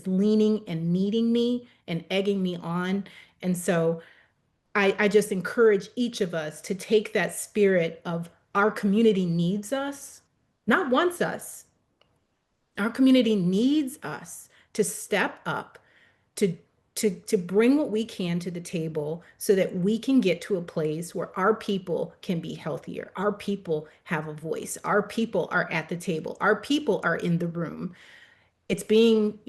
leaning and needing me and egging me on. And so I just encourage each of us to take that spirit of our community needs us, not wants us. Our community needs us to step up, to to bring what we can to the table so that we can get to a place where our people can be healthier. Our people have a voice. Our people are at the table. Our people are in the room. It's being,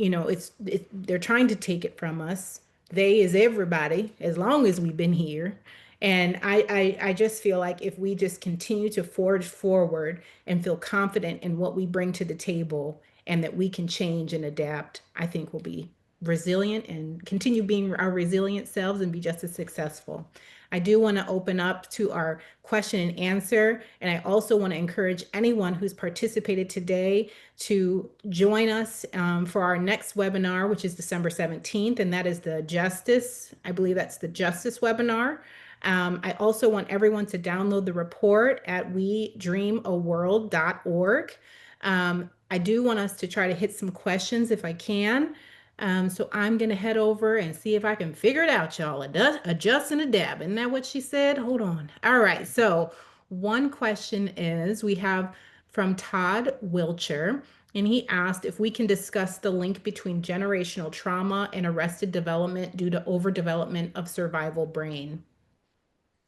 they're trying to take it from us. They is everybody, as long as we've been here. And I just feel like if we just continue to forge forward and feel confident in what we bring to the table and that we can change and adapt, I think we'll be resilient and continue being our resilient selves and be just as successful. I do want to open up to our question and answer. And I also want to encourage anyone who's participated today to join us for our next webinar, which is December 17th, and that is the Justice, I believe that's the Justice webinar. I also want everyone to download the report at wedreamaworld.org. I do want us to try to hit some questions if I can. So I'm going to head over and see if I can figure it out, y'all. Adjust and adapt. Isn't that what she said? Hold on. All right. So one question is we have from Todd Wilcher, and he asked if we can discuss the link between generational trauma and arrested development due to overdevelopment of survival brain.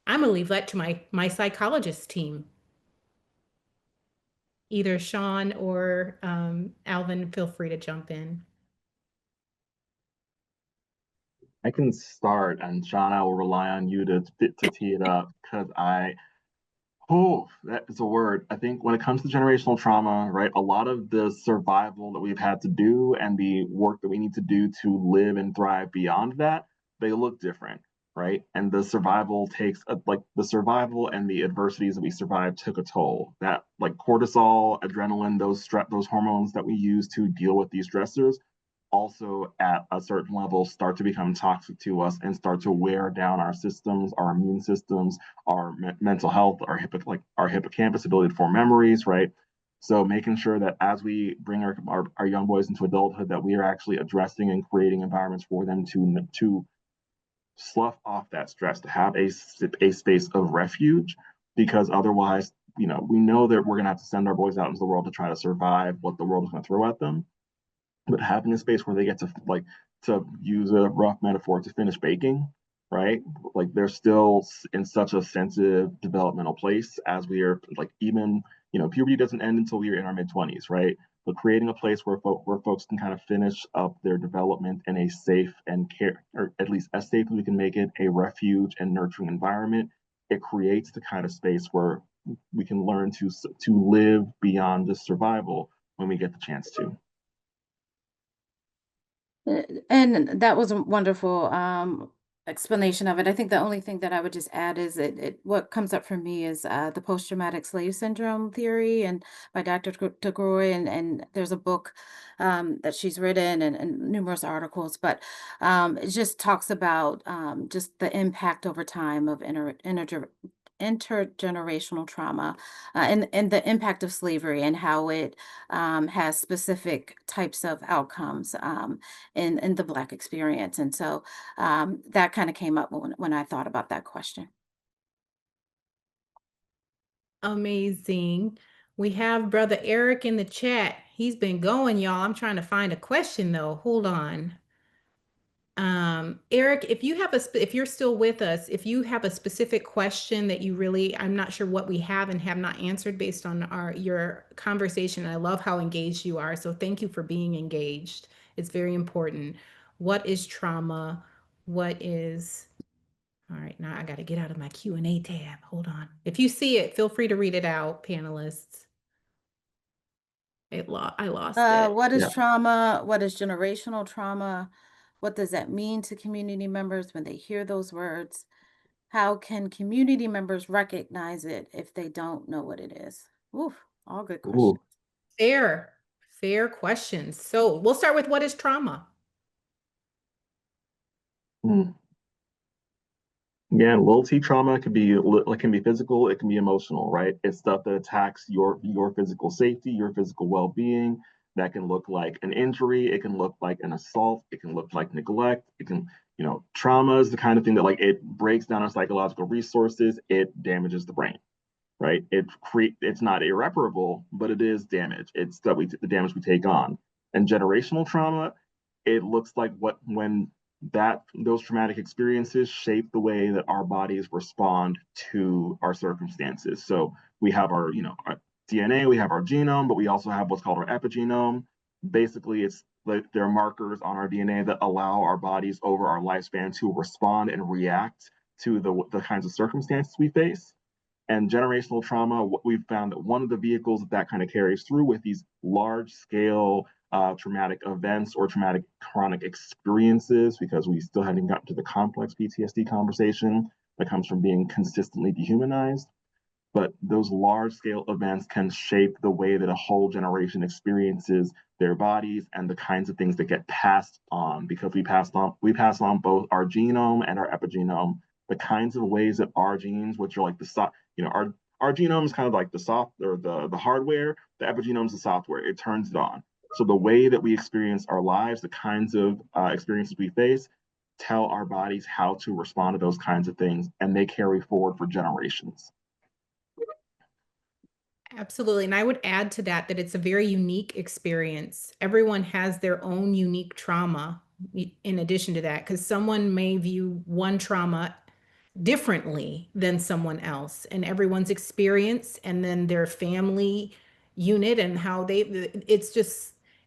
I'm going to leave that to my psychologist team. Either Shawn or Alvin, feel free to jump in. I can start, and Shawn, I will rely on you to tee it up because that is a word. I think when it comes to generational trauma, right, a lot of the survival that we've had to do and the work that we need to do to live and thrive beyond that, they look different, right? And the survival the survival and the adversities that we survived took a toll. That like cortisol, adrenaline, those hormones that we use to deal with these stressors also at a certain level start to become toxic to us and start to wear down our systems, our immune systems, our mental health, our hippocampus ability to form memories, right? So making sure that as we bring our young boys into adulthood, that we are actually addressing and creating environments for them to slough off that stress, to have a space of refuge because otherwise, we know that we're going to have to send our boys out into the world to try to survive what the world is going to throw at them. But having a space where they get to, like, to use a rough metaphor, to finish baking, right? Like, they're still in such a sensitive developmental place as we are, like, even, puberty doesn't end until we are in our mid-20s, right? But creating a place where folks can kind of finish up their development in a safe and care, or at least as safe as we can make it, a refuge and nurturing environment, it creates the kind of space where we can learn to live beyond just survival when we get the chance to. And that was a wonderful explanation of it. I think the only thing that I would just add is what comes up for me is the post-traumatic slave syndrome theory, and by Dr. DeGroy, and there's a book that she's written, and numerous articles, but it just talks about just the impact over time of intergenerational trauma, and the impact of slavery, and how it has specific types of outcomes in the Black experience. And so that kind of came up when I thought about that question. Amazing. We have Brother Eric in the chat. He's been going, y'all. I'm trying to find a question though. Hold on. Eric, if you're still with us, if you have a specific question that I'm not sure what we have and have not answered based on your conversation. I love how engaged you are. So thank you for being engaged. It's very important. What is trauma? All right, now I got to get out of my Q&A tab. Hold on. If you see it, feel free to read it out, panelists. I lost it. What is trauma? What is generational trauma? What does that mean to community members when they hear those words? How can community members recognize it if they don't know what it is? Oof, all good questions. Fair questions. So we'll start with what is trauma? Yeah, little t trauma can be physical, it can be emotional, right? It's stuff that attacks your physical safety, your physical well-being. That can look like an injury, it can look like an assault, it can look like neglect, it can, trauma is the kind of thing that, like, it breaks down our psychological resources, it damages the brain, right? It's not irreparable, but it is damage. It's the damage we take on. And generational trauma, it looks like when those traumatic experiences shape the way that our bodies respond to our circumstances. So we have our DNA, we have our genome, but we also have what's called our epigenome. Basically, it's like there are markers on our DNA that allow our bodies over our lifespan to respond and react to the kinds of circumstances we face. And generational trauma, we've found that one of the vehicles that kind of carries through with these large scale traumatic events or traumatic chronic experiences, because we still haven't gotten to the complex PTSD conversation that comes from being consistently dehumanized. But those large scale events can shape the way that a whole generation experiences their bodies and the kinds of things that get passed on, because we pass on both our genome and our epigenome, the kinds of ways that our genes, which are like our genome is kind of like the soft or the hardware, the epigenome is the software, it turns it on. So the way that we experience our lives, the kinds of experiences we face, tell our bodies how to respond to those kinds of things, and they carry forward for generations. Absolutely. And I would add to that it's a very unique experience. Everyone has their own unique trauma in addition to that, because someone may view one trauma differently than someone else, and everyone's experience and then their family unit and how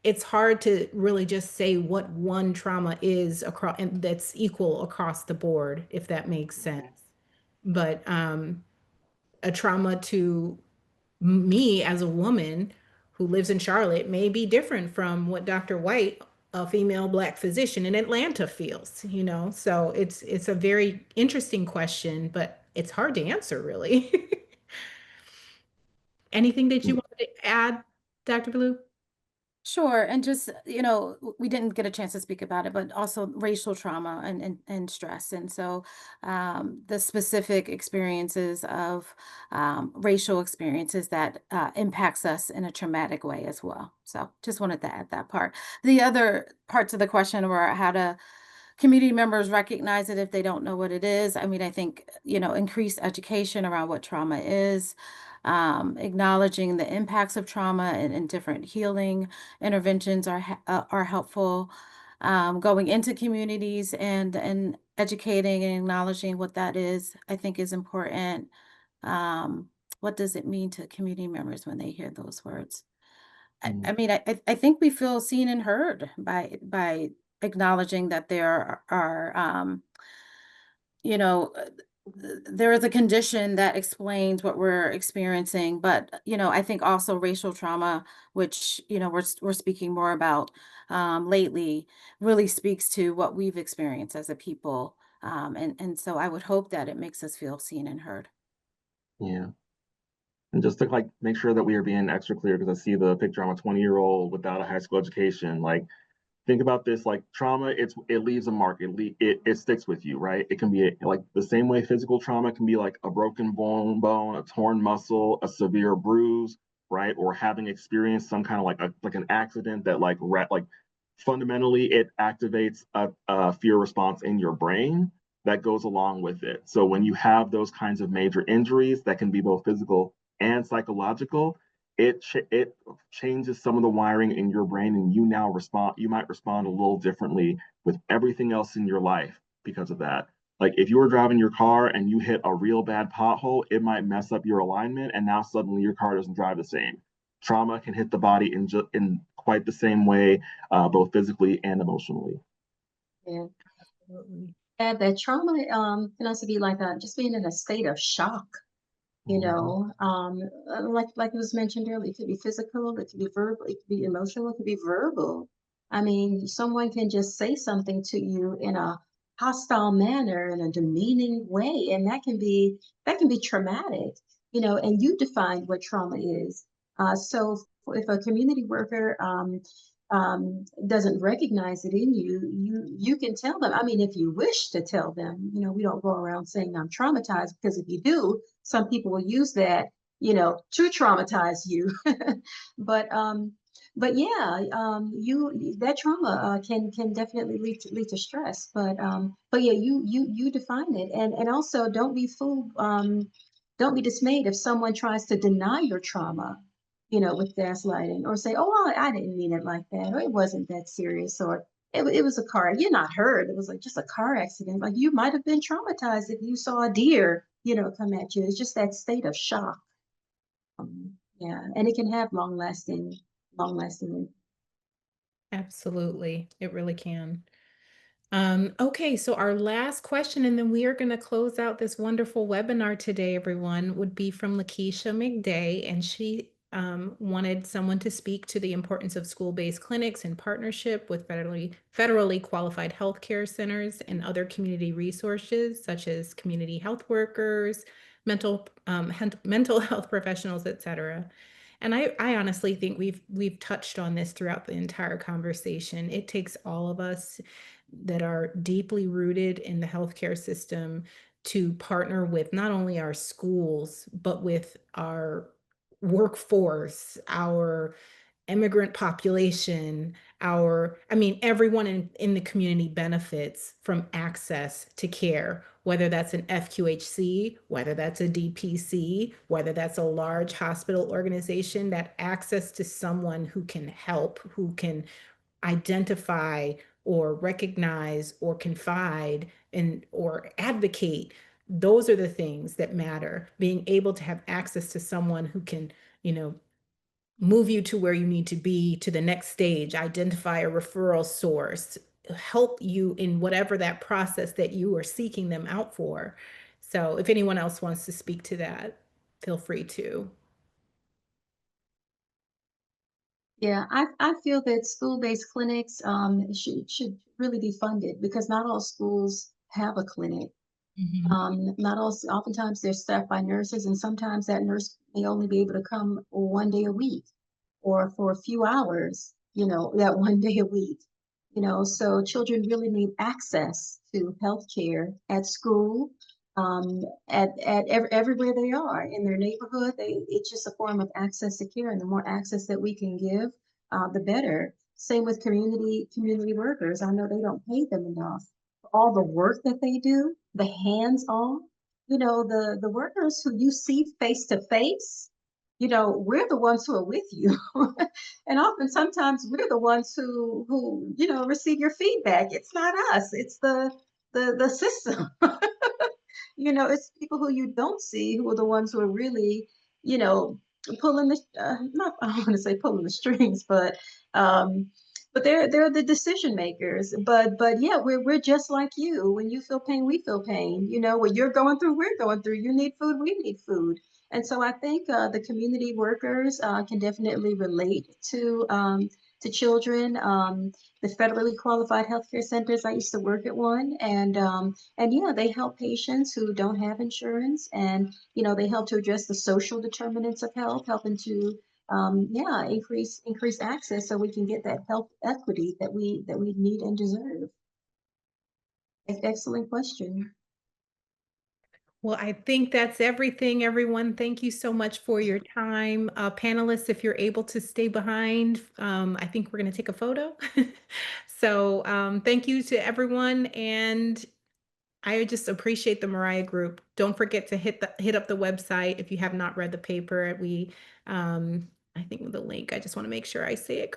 it's hard to really just say what one trauma is across, and that's equal across the board, if that makes sense. But a trauma to me as a woman who lives in Charlotte may be different from what Dr. Whyte, a female Black physician in Atlanta, feels, So it's a very interesting question, but it's hard to answer, really. Anything that you want to add, Dr. Blue? Sure. And just, we didn't get a chance to speak about it, but also racial trauma and stress. And so the specific experiences of racial experiences that impacts us in a traumatic way as well. So just wanted to add that part. The other parts of the question were how to community members recognize it if they don't know what it is. I mean, I think, increased education around what trauma is, acknowledging the impacts of trauma and different healing interventions are helpful. Going into communities and educating and acknowledging what that is, I think is important. Um, what does it mean to community members when they hear those words? I mean, I think we feel seen and heard by acknowledging that there are, you know, uh, there is a condition that explains what we're experiencing, but I think also racial trauma, which we're speaking more about lately, really speaks to what we've experienced as a people, and so I would hope that it makes us feel seen and heard. Yeah. And just to like make sure that we are being extra clear, because I see the picture, I'm a 20-year-old without a high school education. Like, think about this, like trauma, it leaves a mark. It sticks with you, right? It can be like the same way physical trauma can be like a broken bone, a torn muscle, a severe bruise, right? Or having experienced some kind of like an accident that like fundamentally it activates a fear response in your brain that goes along with it. So when you have those kinds of major injuries that can be both physical and psychological, it changes some of the wiring in your brain, and you might respond a little differently with everything else in your life because of that. Like if you were driving your car and you hit a real bad pothole, it might mess up your alignment, and now suddenly your car doesn't drive the same. Trauma can hit the body in quite the same way, both physically and emotionally. Yeah. Absolutely. And that trauma can also be like just being in a state of shock. Like it was mentioned earlier, it could be physical, it could be verbal, it could be emotional, it could be verbal. I mean, someone can just say something to you in a hostile manner, in a demeaning way, and that can be traumatic, and you define what trauma is. So if a community worker doesn't recognize it in you, you can tell them. I mean, if you wish to tell them, we don't go around saying I'm traumatized, because if you do, some people will use that, to traumatize you. but yeah, that trauma can definitely lead to stress. But yeah, you define it, and also don't be fooled. Don't be dismayed if someone tries to deny your trauma, with gaslighting, or say, oh, well, I didn't mean it like that, or it wasn't that serious, or it was a car. You're not hurt. It was like just a car accident. Like you might have been traumatized if you saw a deer, come at you. It's just that state of shock. Yeah, and it can have long lasting. Absolutely. It really can. Okay, so our last question, and then we are going to close out this wonderful webinar today, everyone, would be from Lakeisha McDay, and she wanted someone to speak to the importance of school-based clinics in partnership with federally qualified healthcare centers and other community resources, such as community health workers, mental health professionals, etc. And I honestly think we've touched on this throughout the entire conversation. It takes all of us that are deeply rooted in the healthcare system to partner with not only our schools, but with our workforce, our immigrant population, everyone in the community benefits from access to care, whether that's an FQHC, whether that's a DPC, whether that's a large hospital organization. That access to someone who can help, who can identify or recognize or confide or advocate, those are the things that matter. Being able to have access to someone who can, move you to where you need to be, to the next stage, identify a referral source, help you in whatever that process that you are seeking them out for. So if anyone else wants to speak to that, feel free to. Yeah, I feel that school-based clinics should really be funded, because not all schools have a clinic. Not all, oftentimes they're staffed by nurses, and sometimes that nurse may only be able to come one day a week, or for a few hours, that one day a week. So children really need access to healthcare at school, everywhere they are in their neighborhood. It's just a form of access to care, and the more access that we can give, the better. Same with community workers. I know they don't pay them enough, all the work that they do, the hands-on, the workers who you see face to face, we're the ones who are with you. And often sometimes we're the ones who, receive your feedback. It's not us, it's the system. It's people who you don't see who are the ones who are really, you know, pulling the not I don't want to say pulling the strings, um, but they're the decision makers. But yeah, we're just like you. When you feel pain, we feel pain. What you're going through, we're going through. You need food, we need food. And so I think the community workers can definitely relate to children. The federally qualified healthcare centers. I used to work at one, and yeah, they help patients who don't have insurance, and they help to address the social determinants of health, helping to yeah, increase access so we can get that health equity that we need and deserve. Excellent question. Well, I think that's everything, everyone. Thank you so much for your time. Panelists, if you're able to stay behind, I think we're going to take a photo. So thank you to everyone. And I just appreciate the Mariah Group. Don't forget to hit up the website if you have not read the paper. I think the link, I just want to make sure I say it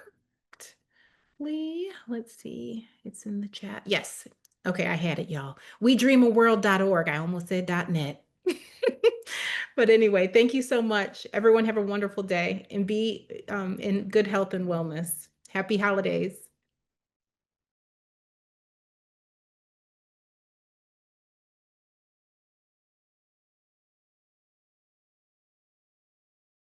correctly. Let's see. It's in the chat. Yes. Okay, I had it, y'all. WeDreamAWorld.org. I almost said .net. But anyway, thank you so much. Everyone have a wonderful day and be in good health and wellness. Happy holidays.